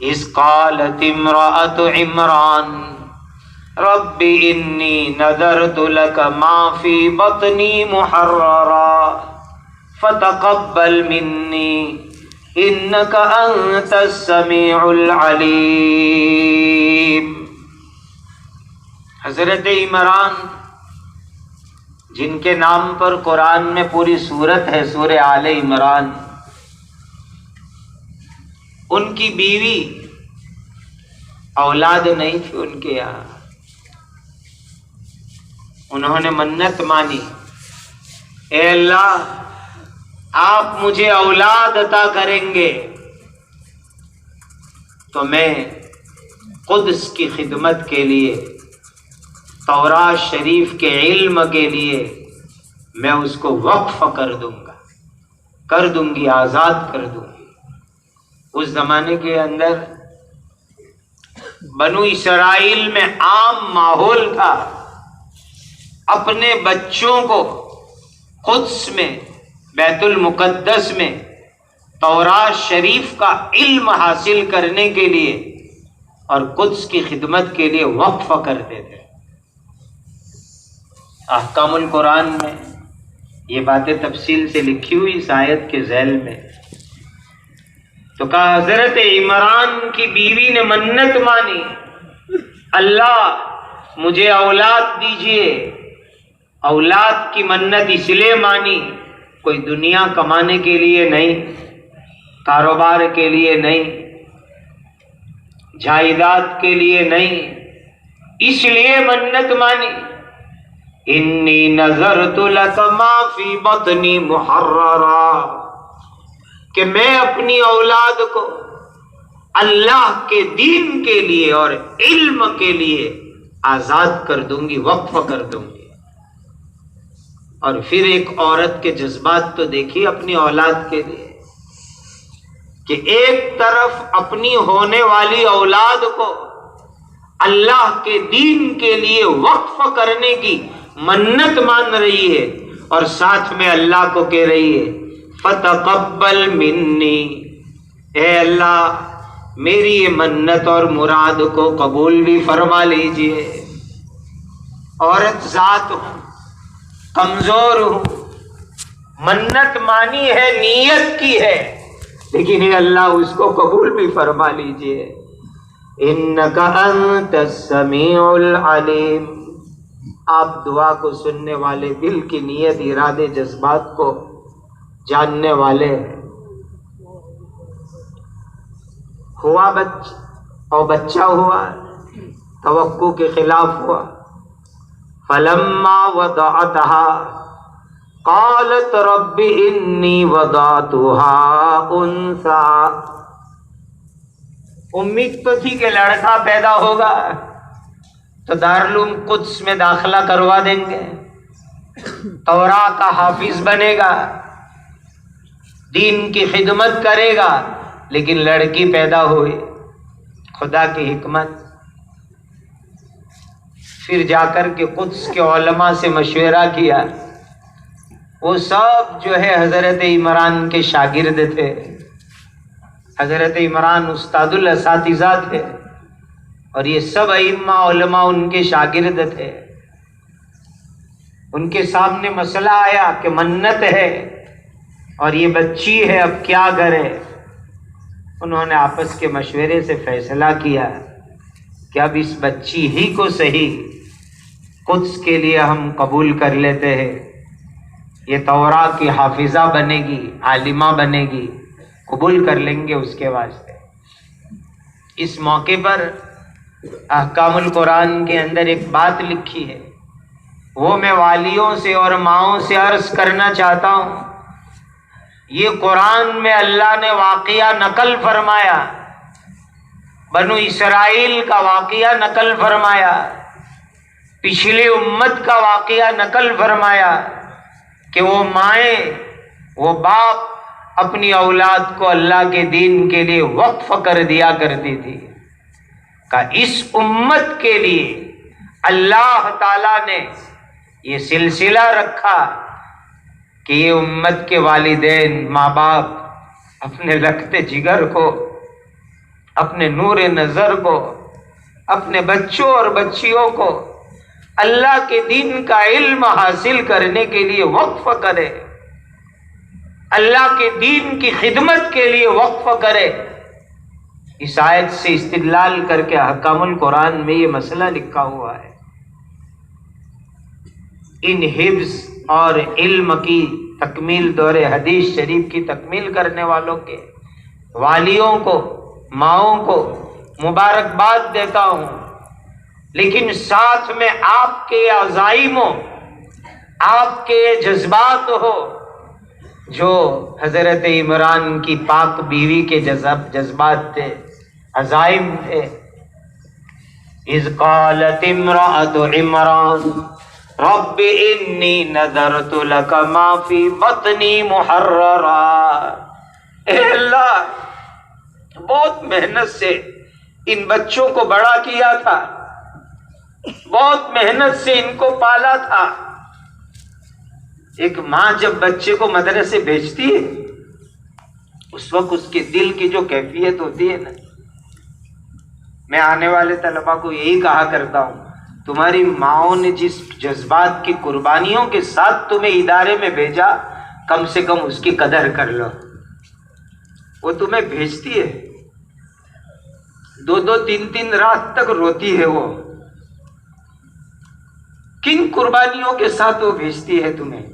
Speaker 1: اذ قالت امرأة عمران رب انی نذرت لك ما فی بطنی محررا فتقبل منی انک انت السمیع العلیم۔ حضرت عمران جن کے نام پر قرآن میں پوری سورت ہے، سورہ آل عمران، ان کی بیوی اولاد نہیں تھی ان کے یہاں، انہوں نے منت مانی، اے اللہ آپ مجھے اولاد عطا کریں گے تو میں قدس کی خدمت کے لیے، تورات شریف کے علم کے لیے میں اس کو وقف کر دوں گی، آزاد کر دوں گی۔ اس زمانے کے اندر بنو اسرائیل میں عام ماحول تھا اپنے بچوں کو قدس میں، بیت المقدس میں تورات شریف کا علم حاصل کرنے کے لیے اور قدس کی خدمت کے لیے وقف کرتے تھے۔ احکام القرآن میں یہ باتیں تفصیل سے لکھی ہوئی اس آیت کے ذیل میں۔ تو کہا حضرت عمران کی بیوی نے منت مانی، اللہ مجھے اولاد دیجئے۔ اولاد کی منت اس لیے مانی، کوئی دنیا کمانے کے لیے نہیں، کاروبار کے لیے نہیں، جائیداد کے لیے نہیں، اس لیے منت مانی، انی نذرت لک ما فی بطنی محررا، کہ میں اپنی اولاد کو اللہ کے دین کے لیے اور علم کے لیے آزاد کر دوں گی، وقف کر دوں گی۔ اور پھر ایک عورت کے جذبات تو دیکھیے اپنی اولاد کے لیے، کہ ایک طرف اپنی ہونے والی اولاد کو اللہ کے دین کے لیے وقف کرنے کی منت مان رہی ہے، اور ساتھ میں اللہ کو کہہ رہی ہے فتقبل منی، اے اللہ میری یہ منت اور مراد کو قبول بھی فرما لیجئے۔ عورت ذات ہوں، کمزور ہوں، منت مانی ہے، نیت کی ہے، لیکن اے اللہ اس کو قبول بھی فرما لیجئے۔ انک انت السمیع العلیم، آپ دعا کو سننے والے، دل کی نیت، ارادے، جذبات کو جاننے والے ہیں۔ ہوا بچہ ہوا، توقع کے خلاف ہوا۔ فلما وضعتها قالت رب انی وضعتها انثى، امید تو تھی کہ لڑکا پیدا ہوگا تو دارالعلوم قدس میں داخلہ کروا دیں گے، تورات کا حافظ بنے گا، دین کی خدمت کرے گا، لیکن لڑکی پیدا ہوئی۔ خدا کی حکمت، پھر جا کر کے قدس کے علماء سے مشورہ کیا، وہ سب جو ہے حضرت عمران کے شاگرد تھے، حضرت عمران استاد الاساتذہ تھے، اور یہ سب ائمہ علماء ان کے شاگرد تھے۔ ان کے سامنے مسئلہ آیا کہ منت ہے اور یہ بچی ہے، اب کیا کرے؟ انہوں نے آپس کے مشورے سے فیصلہ کیا کہ اب اس بچی ہی کو صحیح قدس کے لیے ہم قبول کر لیتے ہیں، یہ تورات کی حافظہ بنے گی، عالمہ بنے گی، قبول کر لیں گے اس کے واسطے۔ اس موقع پر احکام القرآن کے اندر ایک بات لکھی ہے، وہ میں والیوں سے اور ماؤں سے عرض کرنا چاہتا ہوں۔ یہ قرآن میں اللہ نے واقعہ نقل فرمایا، بنو اسرائیل کا واقعہ نقل فرمایا، پچھلی امت کا واقعہ نقل فرمایا کہ وہ مائیں، وہ باپ اپنی اولاد کو اللہ کے دین کے لیے وقف کر دیا کرتی تھی کہ اس امت کے لیے اللہ تعالیٰ نے یہ سلسلہ رکھا کہ یہ امت کے والدین، ماں باپ اپنے رکھتے جگر کو، اپنے نور نظر کو، اپنے بچوں اور بچیوں کو اللہ کے دین کا علم حاصل کرنے کے لیے وقف کرے، اللہ کے دین کی خدمت کے لیے وقف کرے۔ اس آیت سے استدلال کر کے احکام القرآن میں یہ مسئلہ لکھا ہوا ہے۔ ان حفظ اور علم کی تکمیل، دور حدیث شریف کی تکمیل کرنے والوں کے والیوں کو، ماؤں کو مبارکباد دیتا ہوں، لیکن ساتھ میں آپ کے عزائم ہو، آپ کے جذبات ہو جو حضرت عمران کی پاک بیوی کے جذبات تھے، عزائم تھے۔ اذ قالت امرأة عمران رب انی نذرت لک ما فی بطنی محررا۔ اے اللہ، بہت محنت سے ان بچوں کو بڑا کیا تھا، بہت محنت سے ان کو پالا تھا۔ ایک ماں جب بچے کو مدرسے بھیجتی ہے اس وقت اس کے دل کی جو کیفیت ہوتی ہے نا، میں آنے والے طلباء کو یہی کہا کرتا ہوں، تمہاری ماؤں نے جس جذبات کی قربانیوں کے ساتھ تمہیں ادارے میں بھیجا، کم سے کم اس کی قدر کر لو۔ وہ تمہیں بھیجتی ہے، 2-2 3-3 رات تک روتی ہے، وہ کن قربانیوں کے ساتھ وہ بھیجتی ہے تمہیں۔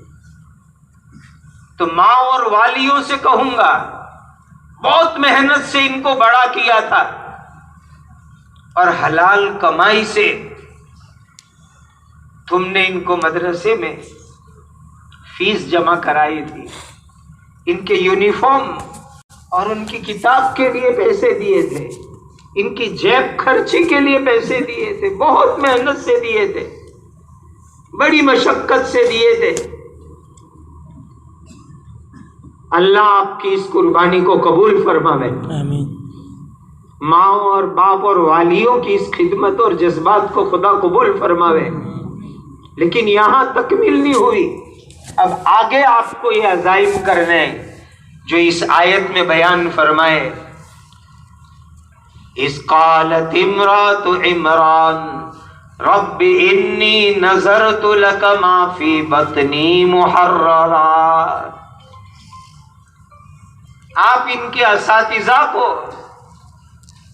Speaker 1: تو ماں اور والیوں سے کہوں گا، بہت محنت سے ان کو بڑا کیا تھا اور حلال کمائی سے تم نے ان کو مدرسے میں فیس جمع کرائی تھی، ان کے یونیفارم اور ان کی کتاب کے لیے پیسے دیے تھے، ان کی جیب خرچی کے لیے پیسے دیے تھے، بہت محنت سے دیے تھے، بڑی مشقت سے دیے تھے۔ اللہ آپ کی اس قربانی کو قبول فرمائے، آمین۔ ماں اور باپ اور والیوں کی اس خدمت اور جذبات کو خدا قبول فرماوے۔ لیکن یہاں تکمیل نہیں ہوئی، اب آگے آپ کو یہ عزائم کرنے ہیں جو اس آیت میں بیان فرمائے۔ اذ قالت امرأة عمران رب انی نذرت لک ما فی بطنی محررا۔ آپ ان کے اساتذہ کو،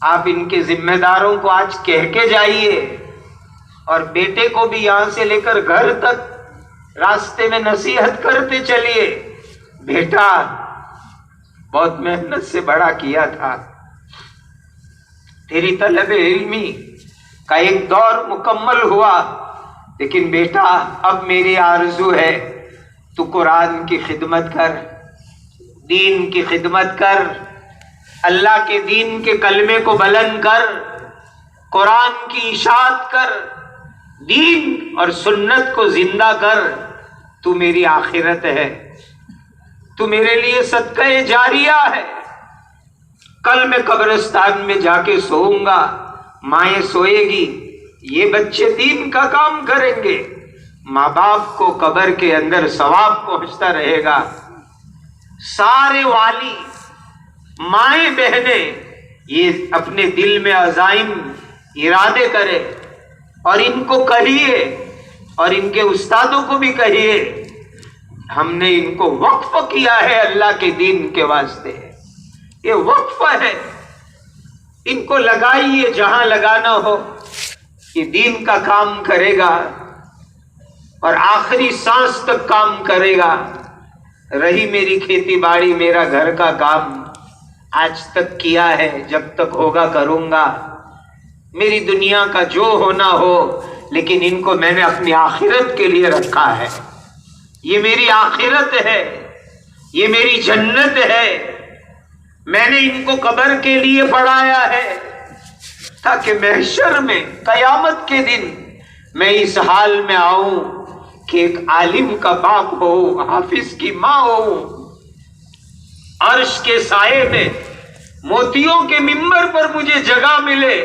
Speaker 1: آپ ان کے ذمہ داروں کو آج کہہ کے جائیے، اور بیٹے کو بھی یہاں سے لے کر گھر تک راستے میں نصیحت کرتے چلیے، بیٹا بہت محنت سے بڑا کیا تھا، تیری طلب علمی کا ایک دور مکمل ہوا، لیکن بیٹا اب میری آرزو ہے تو قرآن کی خدمت کر، دین کی خدمت کر، اللہ کے دین کے کلمے کو بلند کر، قرآن کی اشاعت کر، دین اور سنت کو زندہ کر، تو میری آخرت ہے، تو میرے لیے صدقہ جاریہ ہے۔ کل میں قبرستان میں جا کے سوؤں گا، مائیں سوئے گی، یہ بچے دین کا کام کریں گے، ماں باپ کو قبر کے اندر ثواب پہنچتا رہے گا۔ سارے والی، مائیں بہنیں یہ اپنے دل میں عزائم ارادے کرے اور ان کو کہیے، اور ان کے استادوں کو بھی کہیے، ہم نے ان کو وقف کیا ہے اللہ کے دین کے واسطے، یہ وقف ہے، ان کو لگائیے جہاں لگانا ہو، یہ دین کا کام کرے گا اور آخری سانس تک کام کرے گا۔ رہی میری کھیتی باڑی، میرا گھر کا کام آج تک کیا ہے، جب تک ہوگا کروں گا، میری دنیا کا جو ہونا ہو، لیکن ان کو میں نے اپنی آخرت کے لیے رکھا ہے، یہ میری آخرت ہے، یہ میری جنت ہے، میں نے ان کو قبر کے لیے پڑھایا ہے تاکہ محشر میں قیامت کے دن
Speaker 2: میں اس حال میں آؤں کہ ایک عالم کا باپ ہو، حافظ کی ماں ہو، عرش کے سائے میں موتیوں کے ممبر پر مجھے جگہ ملے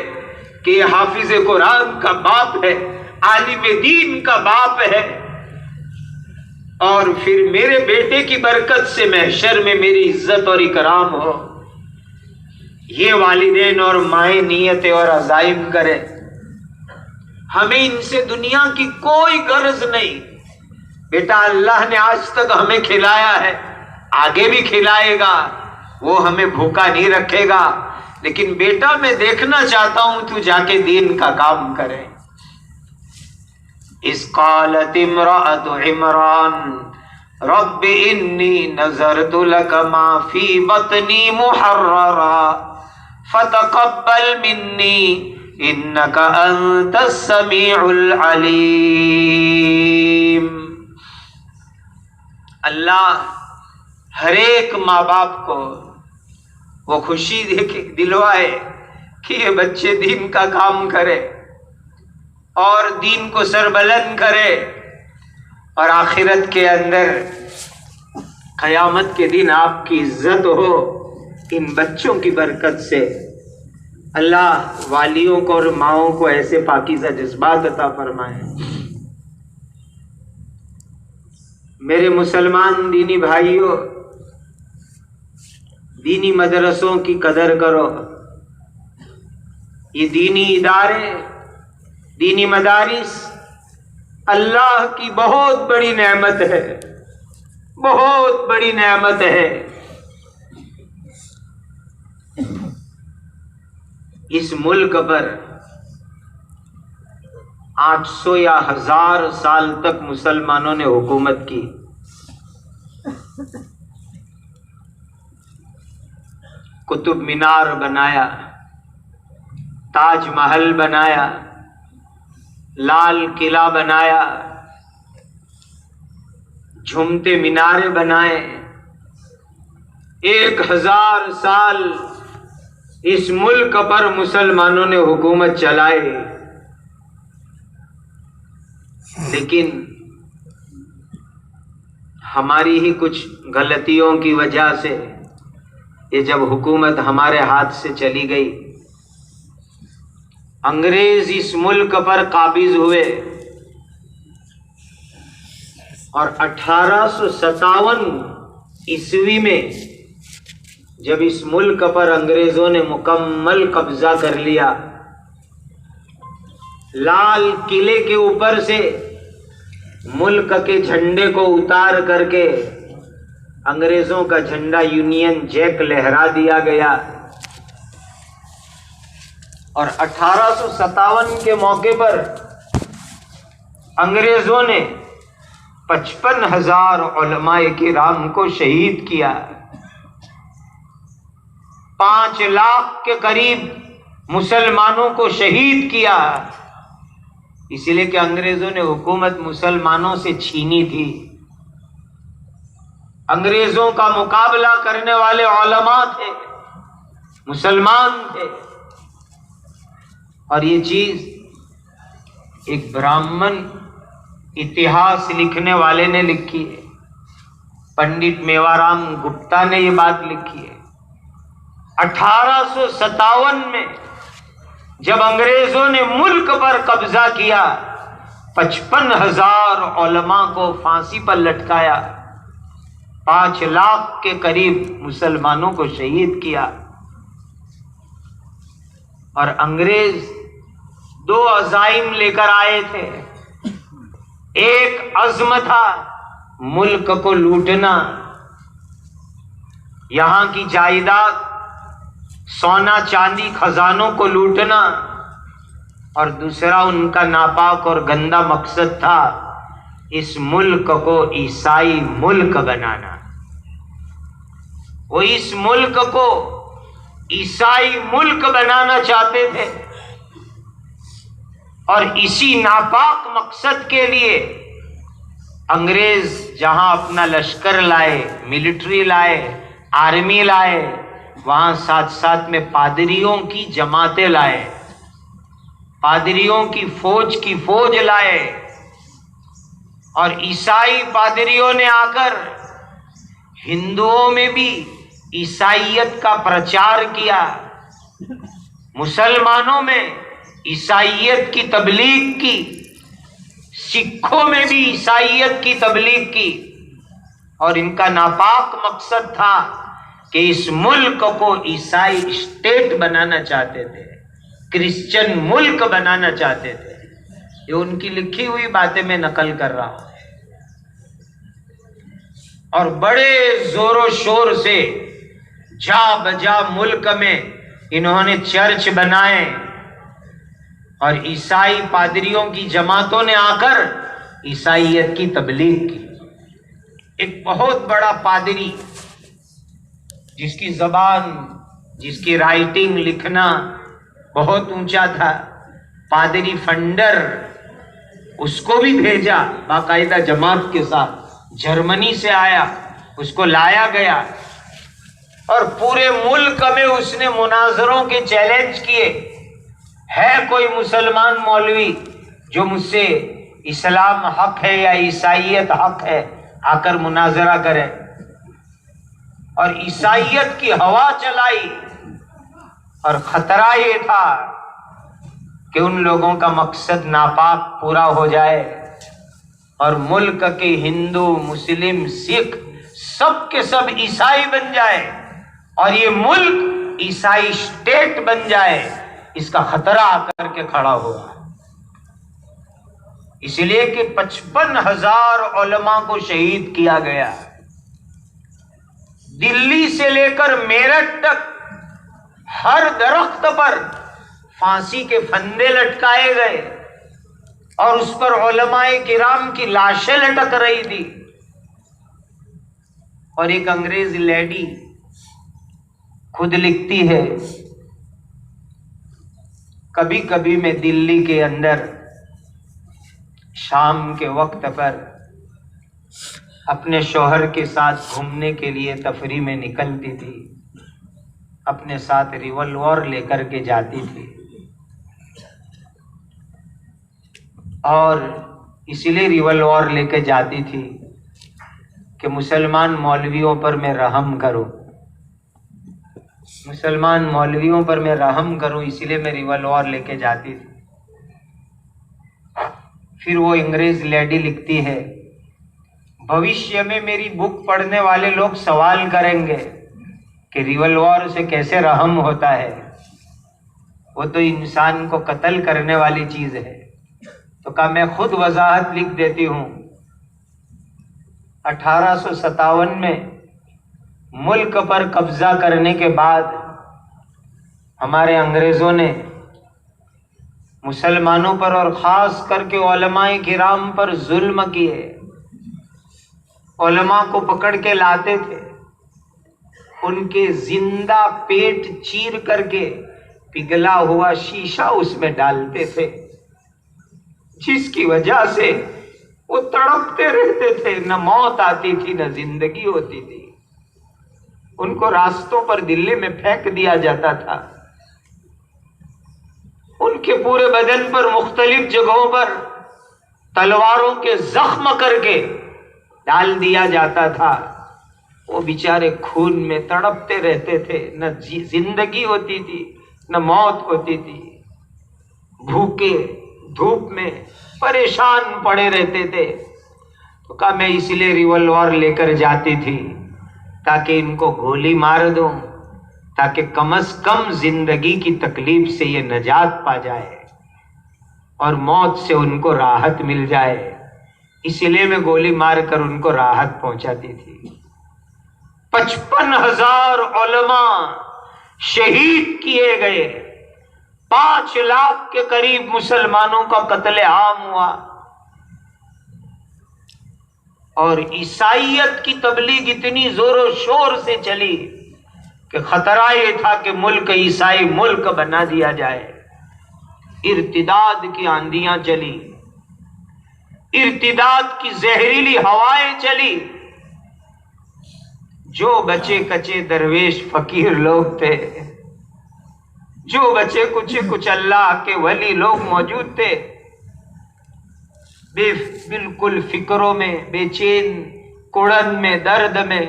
Speaker 2: کہ یہ حافظ قرآن کا باپ ہے، عالم دین کا باپ ہے، اور پھر میرے بیٹے کی برکت سے محشر میں میری عزت اور اکرام ہو۔ یہ والدین اور مائیں نیتیں اور عزائم کرے۔ ہمیں ان سے دنیا کی کوئی غرض نہیں۔ بیٹا اللہ نے آج تک ہمیں کھلایا ہے، آگے بھی کھلائے گا، وہ ہمیں بھوکا نہیں رکھے گا، لیکن بیٹا میں دیکھنا چاہتا ہوں تو جا کے دین کا کام کرے۔ اذ قالت امرأة عمران رب انی نذرت لک ما فی بطنی محررا فتقبل منی انک انت السمیع العلیم۔ اللہ ہر ایک ماں باپ کو وہ خوشی دلوائے کہ یہ بچے دین کا کام کرے اور دین کو سربلند کرے، اور آخرت کے اندر قیامت کے دن آپ کی عزت ہو ان بچوں کی برکت سے۔ اللہ والیوں کو اور ماؤں کو ایسے پاکیزہ جذبات عطا فرمائے۔ میرے مسلمان دینی بھائیوں، دینی مدرسوں کی قدر کرو۔ یہ دینی ادارے، دینی مدارس اللہ کی بہت بڑی نعمت ہے، بہت بڑی نعمت ہے۔ اس ملک پر 800 یا 1000 سال تک مسلمانوں نے حکومت کی۔ قطب مینار بنایا، تاج محل بنایا، لال قلعہ بنایا، جھومتے مینارے بنائے۔ 1000 سال اس ملک پر مسلمانوں نے حکومت چلائی، لیکن ہماری ہی کچھ غلطیوں کی وجہ سے یہ جب حکومت ہمارے ہاتھ سے چلی گئی، انگریز اس ملک پر قابض ہوئے، اور 1857 عیسوی میں جب اس ملک پر انگریزوں نے مکمل قبضہ کر لیا، لال قلعے کے اوپر سے ملک کے جھنڈے کو اتار کر کے انگریزوں کا جھنڈا یونین جیک لہرا دیا گیا، اور 1857 کے موقع پر انگریزوں نے 55,000 علماء کرام کو شہید کیا، 5 لاکھ کے قریب مسلمانوں کو شہید کیا، اس لیے کہ انگریزوں نے حکومت مسلمانوں سے چھینی تھی۔ انگریزوں کا مقابلہ کرنے والے علماء تھے، مسلمان تھے، اور یہ چیز ایک برہمن اتہاس لکھنے والے نے لکھی ہے، پنڈت میوارام گپتا نے یہ بات لکھی ہے۔ 1857 میں جب انگریزوں نے ملک پر قبضہ کیا، 55,000 علماء کو پھانسی پر لٹکایا، 5 لاکھ کے قریب مسلمانوں کو شہید کیا، اور انگریز 2 عزائم لے کر آئے تھے۔ ایک عزم تھا ملک کو لوٹنا، یہاں کی جائیداد، سونا چاندی خزانوں کو لوٹنا، اور دوسرا ان کا ناپاک اور گندا مقصد تھا اس ملک کو عیسائی ملک بنانا۔ وہ اس ملک کو عیسائی ملک بنانا چاہتے تھے، اور اسی ناپاک مقصد کے لیے انگریز جہاں اپنا لشکر لائے، ملٹری لائے، آرمی لائے، وہاں ساتھ ساتھ میں پادریوں کی جماعتیں لائے، پادریوں کی فوج لائے، اور عیسائی پادریوں نے آ کر ہندوؤں میں بھی عیسائیت کا پرچار کیا، مسلمانوں میں عیسائیت کی تبلیغ کی، سکھوں میں بھی عیسائیت کی تبلیغ کی، اور ان کا ناپاک مقصد تھا کہ اس ملک کو عیسائی اسٹیٹ بنانا چاہتے تھے، کرسچن ملک بنانا چاہتے تھے۔ یہ ان کی لکھی ہوئی باتیں میں نقل کر رہا ہوں۔ اور بڑے زور و شور سے جا بجا ملک میں انہوں نے چرچ بنائے، اور عیسائی پادریوں کی جماعتوں نے آ کر عیسائیت کی تبلیغ کی۔ ایک بہت بڑا پادری جس کی زبان، جس کی رائٹنگ، لکھنا بہت اونچا تھا، پادری فنڈر، اس کو بھی بھیجا باقاعدہ جماعت کے ساتھ، جرمنی سے آیا، اس کو لایا گیا، اور پورے ملک میں اس نے مناظروں کے چیلنج کیے، ہے کوئی مسلمان مولوی جو مجھ سے اسلام حق ہے یا عیسائیت حق ہے، آ کر مناظرہ کرے، اور عیسائیت کی ہوا چلائی، اور خطرہ یہ تھا کہ ان لوگوں کا مقصد ناپاک پورا ہو جائے اور ملک کے ہندو، مسلم، سکھ سب کے سب عیسائی بن جائے، اور یہ ملک عیسائی اسٹیٹ بن جائے، اس کا خطرہ آ کر کے کھڑا ہوا۔ اس لیے کہ 55,000 علماء کو شہید کیا گیا، دلی سے لے کر میرٹھ تک ہر درخت پر پھانسی کے پھندے لٹکائے گئے، اور اس پر علماء کرام کی لاشیں لٹک رہی تھی۔ اور ایک انگریز لیڈی خود لکھتی ہے، کبھی کبھی میں دلی کے اندر شام کے وقت پر اپنے شوہر کے ساتھ گھومنے کے لیے تفریح میں نکلتی تھی، اپنے ساتھ ریوالور لے کر کے جاتی تھی، اور اسی لیے ریوالور لے کے جاتی تھی کہ مسلمان مولویوں پر میں رحم کروں، مسلمان مولویوں پر میں رحم کروں، اسی لیے میں ریوالور لے کے جاتی تھی۔ پھر وہ انگریز لیڈی لکھتی ہے، بھوشیہ میں میری بک پڑھنے والے لوگ سوال کریں گے کہ ریوالور سے کیسے رحم ہوتا ہے، وہ تو انسان کو قتل کرنے والی چیز ہے۔ تو کہا میں خود وضاحت لکھ دیتی ہوں۔ 1857 میں ملک پر قبضہ کرنے کے بعد ہمارے انگریزوں نے مسلمانوں پر اور خاص کر کے علماء کرام پر ظلم کیے، علماء کو پکڑ کے لاتے تھے، ان کے زندہ پیٹ چیر کر کے پگھلا ہوا شیشہ اس میں ڈالتے تھے، جس کی وجہ سے وہ تڑپتے رہتے تھے، نہ موت آتی تھی نہ زندگی ہوتی تھی۔ ان کو راستوں پر دلی میں پھینک دیا جاتا تھا، ان کے پورے بدن پر مختلف جگہوں پر تلواروں کے زخم کر کے ڈال دیا جاتا تھا۔ وہ بیچارے خون میں تڑپتے رہتے تھے، نہ زندگی ہوتی تھی نہ موت ہوتی تھی، بھوکے دھوپ میں پریشان پڑے رہتے تھے۔ تو کہا میں اسی لیے ریوالور لے کر جاتی تھی تاکہ ان کو گولی مار دوں، تاکہ کم از کم زندگی کی تکلیف سے یہ نجات پا جائے اور موت سے ان کو راحت مل جائے، اسی لیے میں گولی مار کر ان کو راحت پہنچاتی تھی۔ 55,000 علماء شہید کیے گئے، 5 لاکھ کے قریب مسلمانوں کا قتل عام ہوا، اور عیسائیت کی تبلیغ اتنی زور و شور سے چلی کہ خطرہ یہ تھا کہ ملک عیسائی ملک بنا دیا جائے۔ ارتداد کی آندیاں چلی، ارتداد کی زہریلی ہوائیں چلی۔ جو بچے کچے درویش فقیر لوگ تھے، جو بچے کچھ اللہ کے ولی لوگ موجود تھے بالکل فکروں میں، بے چین، کڑن میں، درد میں،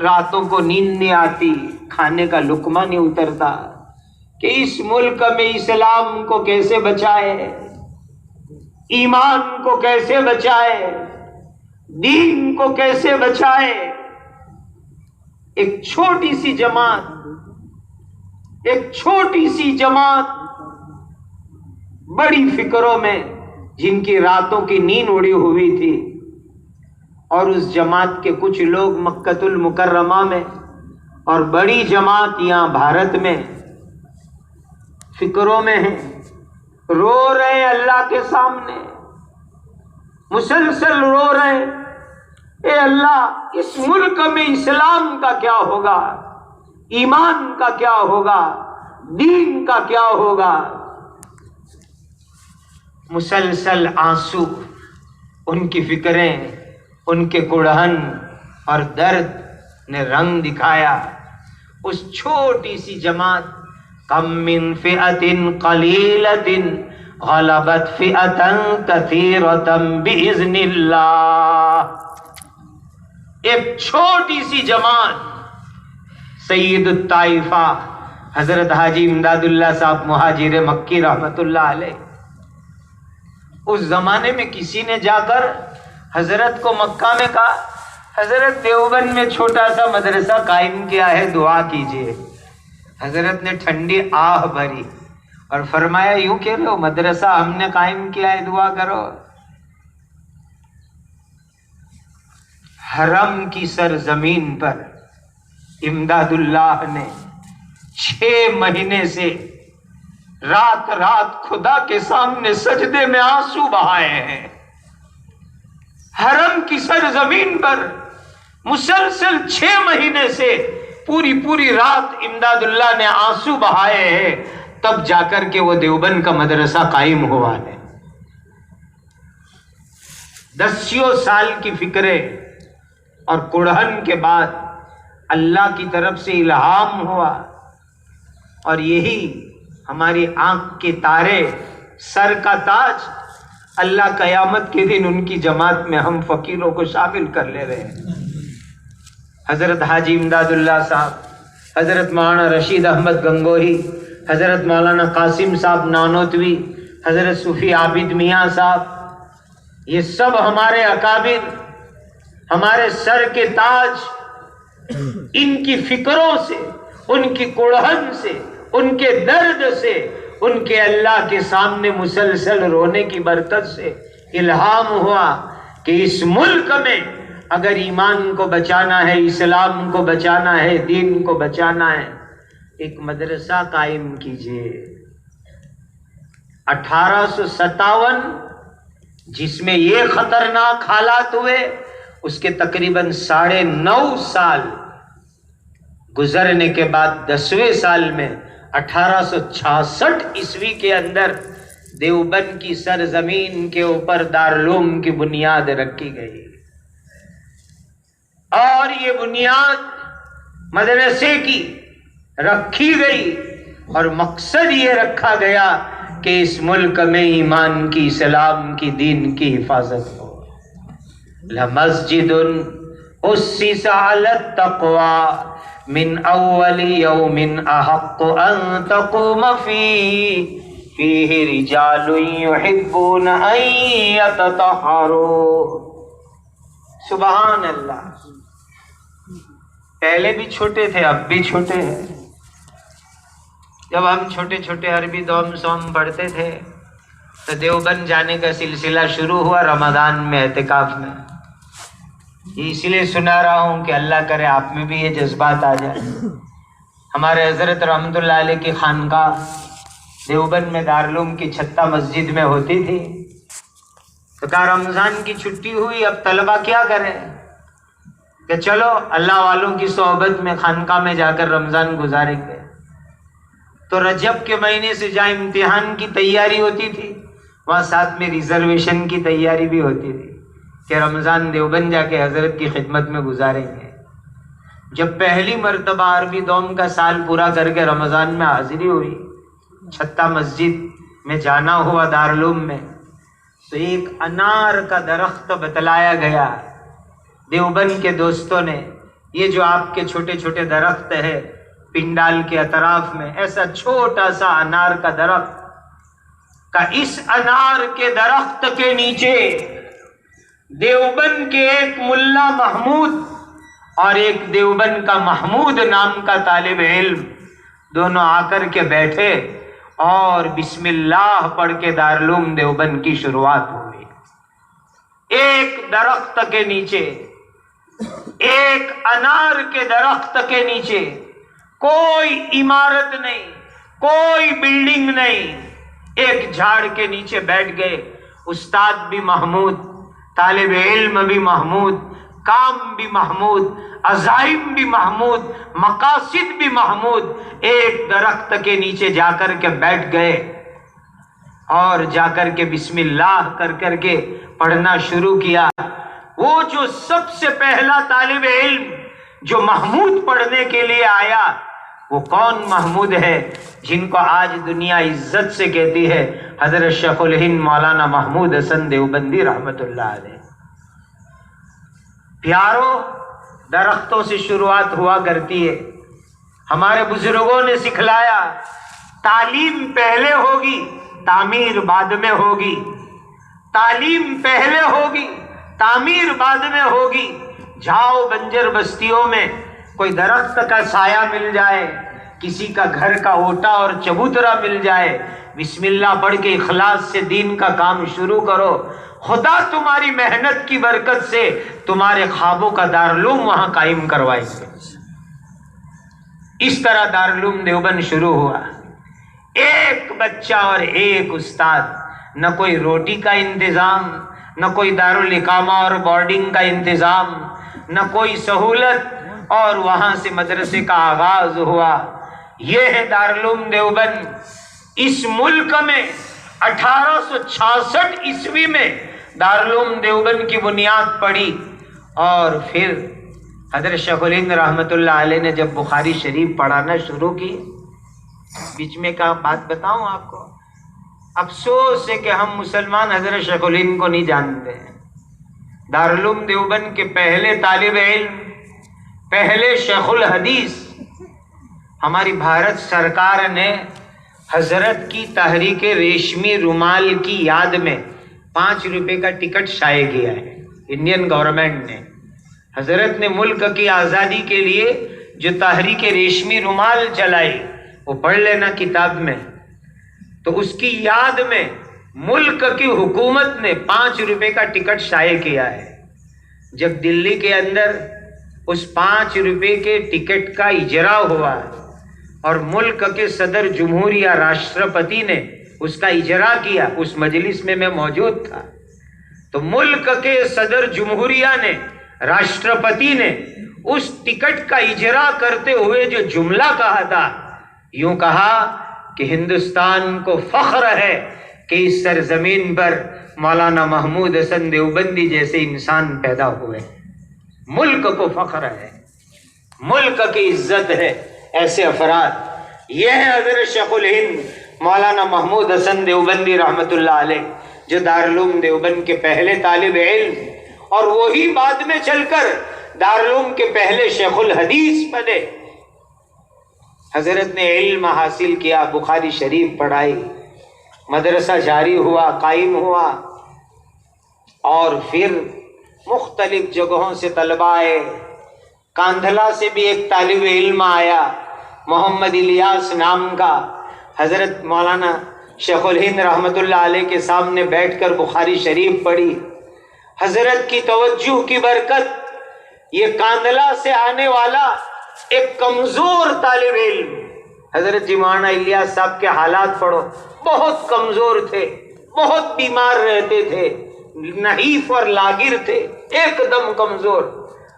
Speaker 2: راتوں کو نیند نہیں آتی، کھانے کا لقمہ نہیں اترتا کہ اس ملک میں اسلام کو کیسے بچائے، ایمان کو کیسے بچائے، دین کو کیسے بچائے۔ ایک چھوٹی سی جماعت بڑی فکروں میں، جن کی راتوں کی نیند اڑی ہوئی تھی، اور اس جماعت کے کچھ لوگ مکہ المکرمہ میں اور بڑی جماعت یہاں بھارت میں فکروں میں ہیں، رو رہے اللہ کے سامنے، مسلسل رو رہے، اے اللہ اس ملک میں اسلام کا کیا ہوگا، ایمان کا کیا ہوگا، دین کا کیا ہوگا۔ مسلسل آنسو، ان کی فکریں، ان کے کڑہن اور درد نے رنگ دکھایا۔ اس چھوٹی سی جماعت، کم من فئۃ قلیلۃ غلبت فئۃ کثیرۃ بإذن اللہ، ایک چھوٹی سی جماعت، سید الطائفہ حضرت حاجی امداد اللہ صاحب مہاجر مکی رحمت اللہ علیہ، اس زمانے میں کسی نے جا کر حضرت کو مکہ میں کہا، حضرت دیوبند میں چھوٹا سا مدرسہ قائم کیا ہے، دعا کیجئے۔ حضرت نے ٹھنڈی آہ بھری اور فرمایا، یوں کہہ رہے ہو مدرسہ ہم نے قائم کیا ہے، دعا کرو۔ حرم کی سرزمین پر امداد اللہ نے 6 مہینے سے رات رات خدا کے سامنے سجدے میں آنسو بہائے ہیں۔ حرم کی سرزمین پر مسلسل 6 مہینے سے پوری رات امداد اللہ نے آنسو بہائے ہیں، تب جا کر کے وہ دیوبند کا مدرسہ قائم ہوا ہے۔ 10 سال کی فکریں اور کڑہن کے بعد اللہ کی طرف سے الہام ہوا، اور یہی ہماری آنکھ کے تارے، سر کا تاج، اللہ قیامت کے دن ان کی جماعت میں ہم فقیروں کو شامل کر لے رہے ہیں۔ حضرت حاجی امداد اللہ صاحب، حضرت مولانا رشید احمد گنگوہی، حضرت مولانا قاسم صاحب نانوتوی، حضرت صوفی عابد میاں صاحب، یہ سب ہمارے اکابر، ہمارے سر کے تاج، ان کی فکروں سے، ان کی کڑہن سے، ان کے درد سے، ان کے اللہ کے سامنے مسلسل رونے کی برکت سے الہام ہوا کہ اس ملک میں اگر ایمان کو بچانا ہے، اسلام کو بچانا ہے، دین کو بچانا ہے، ایک مدرسہ قائم کیجئے۔ 1857 جس میں یہ خطرناک حالات ہوئے، اس کے تقریباً 9.5 سال گزرنے کے بعد 10ویں سال میں 1866 عیسوی کے اندر دیوبند کی سرزمین کے اوپر دارالعلوم کی بنیاد رکھی گئی، اور یہ بنیاد مدرسے کی رکھی گئی، اور مقصد یہ رکھا گیا کہ اس ملک میں ایمان کی، اسلام کی، دین کی حفاظت ہو۔ لَمَسْجِدٌ أُسِّسَ عَلَى التَّقْوَى مِنْ أَوَّلِ يَوْمٍ أَحَقُّ أَن تَقُومَ فِيهِ رِجَالٌ يُحِبُّونَ أَن يَتَطَهَّرُوا۔ سبحان اللہ، پہلے بھی چھوٹے تھے، اب بھی چھوٹے ہیں۔ جب ہم چھوٹے عربی دوم سوم پڑھتے تھے تو دیوبند جانے کا سلسلہ شروع ہوا رمضان میں، اعتکاف میں۔ اس لیے سنا رہا ہوں کہ اللہ کرے آپ میں بھی یہ جذبات آ جائے۔ ہمارے حضرت رحمت اللہ علیہ کی خانقاہ دیوبند میں دارالعلوم کی چھتہ مسجد میں ہوتی تھی، تو کہا رمضان کی چھٹی ہوئی، اب طلبہ کیا کریں کہ چلو اللہ والوں کی صحبت میں خانقاہ میں جا کر رمضان گزاریں گے۔ تو رجب کے مہینے سے جہاں امتحان کی تیاری ہوتی تھی، وہاں ساتھ میں ریزرویشن کی تیاری بھی ہوتی تھی کہ رمضان دیوبند جا کے حضرت کی خدمت میں گزاریں گے۔ جب پہلی مرتبہ عربی دوم کا سال پورا کر کے رمضان میں حاضری ہوئی چھتا مسجد میں جانا ہوا دارالعلوم میں، تو ایک انار کا درخت بتلایا گیا دیوبند کے دوستوں نے، یہ جو آپ کے چھوٹے چھوٹے درخت ہے پنڈال کے اطراف میں، ایسا چھوٹا سا انار کا درخت کا، اس انار کے درخت کے نیچے دیوبند کے ایک ملا محمود اور ایک دیوبند کا محمود نام کا طالب علم دونوں آ کر کے بیٹھے اور بسم اللہ پڑھ کے دارالعلوم دیوبند کی شروعات ہوئی۔ ایک درخت کے نیچے، ایک انار کے درخت کے نیچے، کوئی عمارت نہیں، کوئی بلڈنگ نہیں، ایک جھاڑ کے نیچے بیٹھ گئے۔ استاد بھی محمود، طالب علم بھی محمود، کام بھی محمود، عزائم بھی محمود، مقاصد بھی محمود، ایک درخت کے نیچے جا کر کے بیٹھ گئے اور جا کر کے بسم اللہ کر کے پڑھنا شروع کیا۔ وہ جو سب سے پہلا طالب علم جو محمود پڑھنے کے لیے آیا، وہ کون محمود ہے؟ جن کو آج دنیا عزت سے کہتی ہے حضرت شیخ الہند مولانا محمود حسن دیوبندی رحمت اللہ علیہ۔ پیاروں، درختوں سے شروعات ہوا کرتی ہے۔ ہمارے بزرگوں نے سکھلایا، تعلیم پہلے ہوگی، تعمیر بعد میں ہوگی۔ تعلیم پہلے ہوگی، تعمیر بعد میں ہوگی۔ جاؤ بنجر بستیوں میں کوئی درخت کا سایہ مل جائے، کسی کا گھر کا اوٹا اور چبوترا مل جائے، بسم اللہ پڑھ کے اخلاص سے دین کا کام شروع کرو، خدا تمہاری محنت کی برکت سے تمہارے خوابوں کا دارالعلوم وہاں قائم کروائیں گے۔ اس طرح دارالعلوم دیوبند شروع ہوا۔ ایک بچہ اور ایک استاد، نہ کوئی روٹی کا انتظام، نہ کوئی دارالاقامہ اور بورڈنگ کا انتظام، نہ کوئی سہولت، اور وہاں سے مدرسے کا آغاز ہوا۔ یہ ہے دارالعلوم دیوبند۔ اس ملک میں 1866 عیسوی میں دارالعلوم دیوبند کی بنیاد پڑی، اور پھر حضرت شیخ الہند رحمت اللہ علیہ نے جب بخاری شریف پڑھانا شروع کی، بیچ میں کا بات بتاؤں آپ کو، افسوس ہے کہ ہم مسلمان حضرت شیخ الہند کو نہیں جانتے ہیں۔ دارالعلوم دیوبند کے پہلے طالب علم، پہلے شیخ الحدیث، ہماری بھارت سرکار نے حضرت کی تحریک ریشمی رومال کی یاد میں 5 روپے کا ٹکٹ شائع کیا ہے۔ انڈین گورنمنٹ نے، حضرت نے ملک کی آزادی کے لیے جو تحریک ریشمی رومال چلائی، وہ پڑھ لینا کتاب میں، تو اس کی یاد میں ملک کی حکومت نے 5 روپے کا ٹکٹ شائع کیا ہے۔ جب دلی کے اندر اس 5 روپے کے ٹکٹ کا اجرا ہوا اور ملک کے صدر جمہوریہ راشٹرپتی نے اس کا اجرا کیا، اس مجلس میں موجود تھا، تو ملک کے صدر جمہوریہ نے، راشٹرپتی نے اس ٹکٹ کا اجرا کرتے ہوئے جو جملہ کہا تھا، یوں کہا کہ ہندوستان کو فخر ہے کہ اس سرزمین پر مولانا محمود حسن دیوبندی جیسے انسان پیدا ہوئے۔ ملک کو فخر ہے، ملک کی عزت ہے ایسے افراد۔ یہ ہے حضرت شیخ الہند مولانا محمود حسن دیوبندی رحمت اللہ علیہ، جو دارالعلوم دیوبند کے پہلے طالب علم، اور وہی بعد میں چل کر دارالعلوم کے پہلے شیخ الحدیث بنے۔ حضرت نے علم حاصل کیا، بخاری شریف پڑھائی، مدرسہ جاری ہوا، قائم ہوا، اور پھر مختلف جگہوں سے طلبہ آئے۔ کاندھلا سے بھی ایک طالب علم آیا محمد الیاس نام کا، حضرت مولانا شیخ الہند رحمت اللہ علیہ کے سامنے بیٹھ کر بخاری شریف پڑھی۔ حضرت کی توجہ کی برکت، یہ کاندھلا سے آنے والا ایک کمزور طالب علم، حضرت جی مولانا الیاس صاحب کے حالات پڑھو، بہت کمزور تھے، بہت بیمار رہتے تھے، نحیف اور لاغر تھے، ایک دم کمزور۔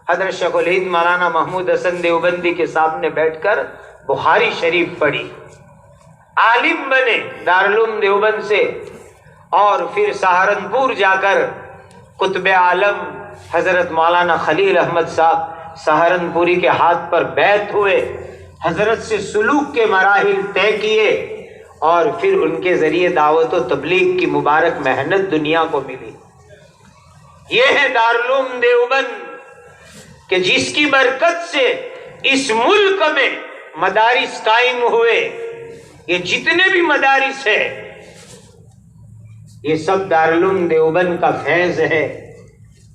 Speaker 2: حضرت شیخ الہند مولانا محمود حسن دیوبندی کے سامنے بیٹھ کر بخاری شریف پڑھی، عالم بنے دارالعلوم دیوبند سے، اور پھر سہارنپور جا کر قطب عالم حضرت مولانا خلیل احمد صاحب سہارنپوری کے ہاتھ پر بیعت ہوئے، حضرت سے سلوک کے مراحل طے کیے، اور پھر ان کے ذریعے دعوت و تبلیغ کی مبارک محنت دنیا کو ملی۔ یہ ہے دارالعلوم دیوبند کہ جس کی برکت سے اس ملک میں مدارس قائم ہوئے۔ یہ جتنے بھی مدارس ہیں یہ سب دارالعلوم دیوبند کا فیض ہے۔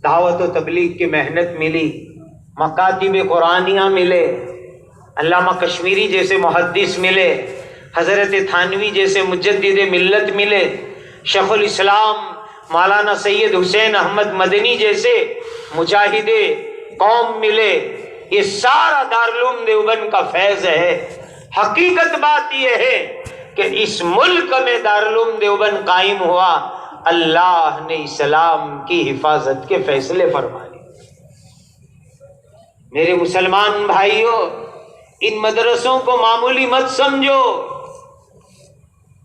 Speaker 2: دعوت و تبلیغ کی محنت ملی، مکاتب قرآنیہ ملے، علامہ کشمیری جیسے محدث ملے، حضرت تھانوی جیسے مجدد ملت ملے، شیخ الاسلام مولانا سید حسین احمد مدنی جیسے مجاہد قوم ملے۔ یہ سارا دارالعلوم دیوبند کا فیض ہے۔ حقیقت بات یہ ہے کہ اس ملک میں دارالعلوم دیوبند قائم ہوا، اللہ نے اسلام کی حفاظت کے فیصلے فرمائے۔ میرے مسلمان بھائیوں، ان مدرسوں کو معمولی مت سمجھو۔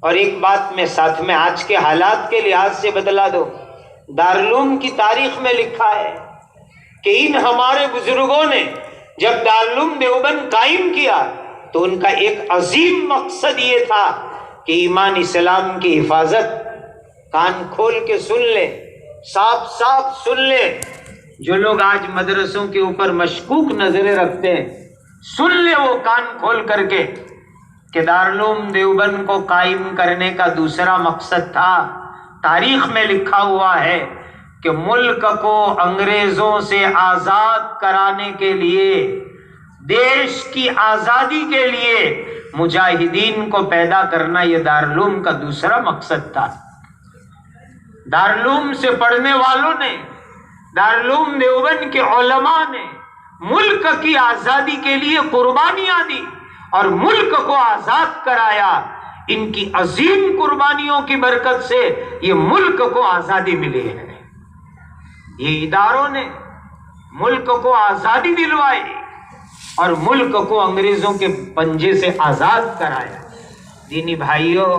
Speaker 2: اور ایک بات میں ساتھ میں آج کے حالات کے لحاظ سے بتلا دو، دارالعلوم کی تاریخ میں لکھا ہے کہ ان ہمارے بزرگوں نے جب دارالعلوم دیوبند قائم کیا تو ان کا ایک عظیم مقصد یہ تھا کہ ایمان اسلام کی حفاظت۔ کان کھول کے سن لیں، صاف صاف سن لیں، جو لوگ آج مدرسوں کے اوپر مشکوک نظریں رکھتے ہیں، سن لیں وہ کان کھول کر کے کہ دارالعلوم دیوبند کو قائم کرنے کا دوسرا مقصد تھا۔ تاریخ میں لکھا ہوا ہے کہ ملک کو انگریزوں سے آزاد کرانے کے لیے، دیش کی آزادی کے لیے مجاہدین کو پیدا کرنا یہ دارالعلوم کا دوسرا مقصد تھا۔ دارالعلوم سے پڑھنے والوں نے، دارالعلوم دیوبند کے علماء نے ملک کی آزادی کے لیے قربانیاں دی اور ملک کو آزاد کرایا۔ ان کی عظیم قربانیوں کی برکت سے یہ ملک کو آزادی ملی ہے۔ یہ اداروں نے ملک کو آزادی دلوائی اور ملک کو انگریزوں کے پنجے سے آزاد کرایا۔ دینی بھائیوں،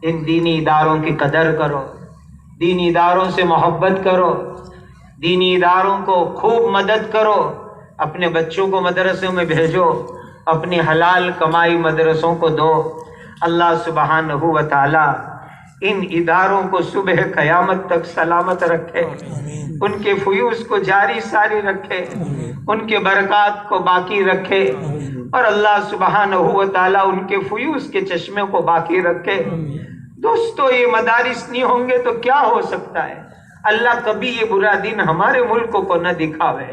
Speaker 2: ان دینی اداروں کی قدر کرو، دینی اداروں سے محبت کرو، دینی اداروں کو خوب مدد کرو، اپنے بچوں کو مدرسوں میں بھیجو، اپنی حلال کمائی مدرسوں کو دو۔ اللہ سبحانہ و تعالی ان اداروں کو صبح قیامت تک سلامت رکھے، ان کے فیوز کو جاری ساری رکھے، ان کے برکات کو باقی رکھے، اور اللہ سبحانہ و تعالی ان کے فیوز کے چشمے کو باقی رکھے۔ دوستو، یہ مدارس نہیں ہوں گے تو کیا ہو سکتا ہے؟ اللہ کبھی یہ برا دن ہمارے ملک کو نہ دکھاوے،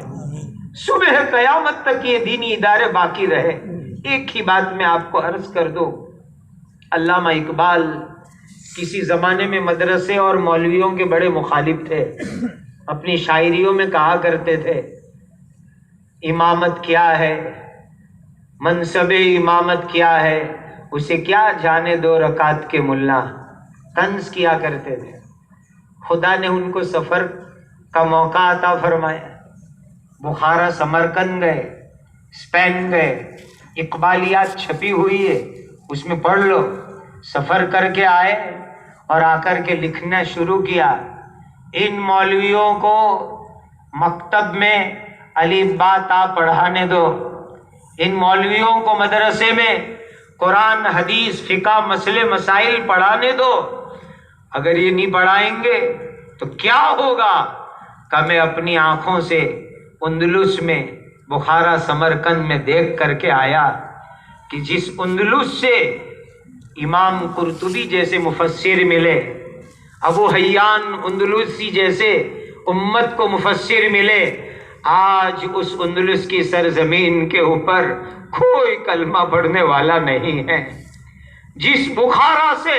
Speaker 2: صبح قیامت تک یہ دینی ادارے باقی رہے۔ ایک ہی بات میں آپ کو عرض کر دوں، علامہ اقبال کسی زمانے میں مدرسے اور مولویوں کے بڑے مخالف تھے۔ اپنی شاعریوں میں کہا کرتے تھے، امامت کیا ہے، منصب امامت کیا ہے، اسے کیا جانے دو رکعت کے ملا، طنز کیا کرتے تھے۔ خدا نے ان کو سفر کا موقع عطا فرمایا، بخارا سمرقند گئے، اسپین گئے، اقبالیات چھپی ہوئی ہے، اس میں پڑھ لو۔ سفر کر کے آئے اور آ کر کے لکھنا شروع کیا، ان مولویوں کو مکتب میں الف با تا پڑھانے دو، ان مولویوں کو مدرسے میں قرآن حدیث فقہ مسئلے مسائل پڑھانے دو۔ اگر یہ نہیں پڑھائیں گے تو کیا ہوگا؟ کہ میں اپنی آنکھوں سے اندلس میں، بخارا سمرقند میں دیکھ کر کے آیا کہ جس اندلس سے امام قرطبی جیسے مفسر ملے، ابو حیان اندلسی جیسے امت کو مفسر ملے، آج اس اندلس کی سرزمین کے اوپر کوئی کلمہ پڑھنے والا نہیں ہے۔ جس بخارا سے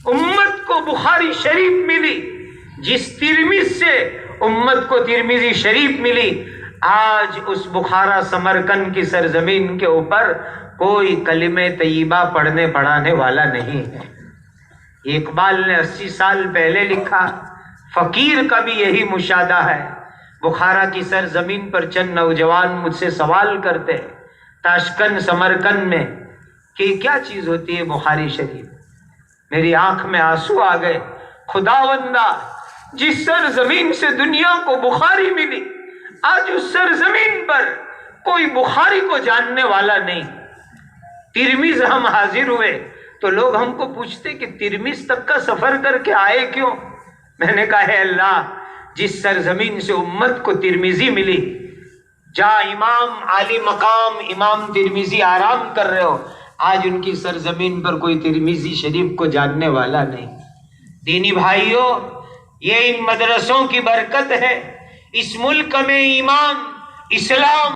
Speaker 2: امت کو بخاری شریف ملی، جس ترمذ سے امت کو ترمذی شریف ملی، آج اس بخارا سمرقند کی سرزمین کے اوپر کوئی کلمہ طیبہ پڑھنے پڑھانے والا نہیں ہے۔ اقبال نے 80 سال پہلے لکھا، فقیر کا بھی یہی مشاہدہ ہے۔ بخارا کی سرزمین پر چند نوجوان مجھ سے سوال کرتے تاشکند سمرقند میں کہ کیا چیز ہوتی ہے بخاری شریف؟ میری آنکھ میں آنسو آ گئے۔ خداوندہ، جس سرزمین سے دنیا کو بخاری ملی، آج اس سرزمین پر کوئی بخاری کو جاننے والا نہیں۔ ترمذ ہم حاضر ہوئے تو لوگ ہم کو پوچھتے کہ ترمذ تک کا سفر کر کے آئے کیوں؟ میں نے کہا ہے اللہ، جس سرزمین سے امت کو ترمذی ملی، جہاں امام عالی مقام امام ترمذی آرام کر رہے ہو، آج ان کی سرزمین پر کوئی ترمذی شریف کو جاننے والا نہیں۔ دینی بھائیوں، یہ ان مدرسوں کی برکت ہے۔ اس ملک میں ایمان، اسلام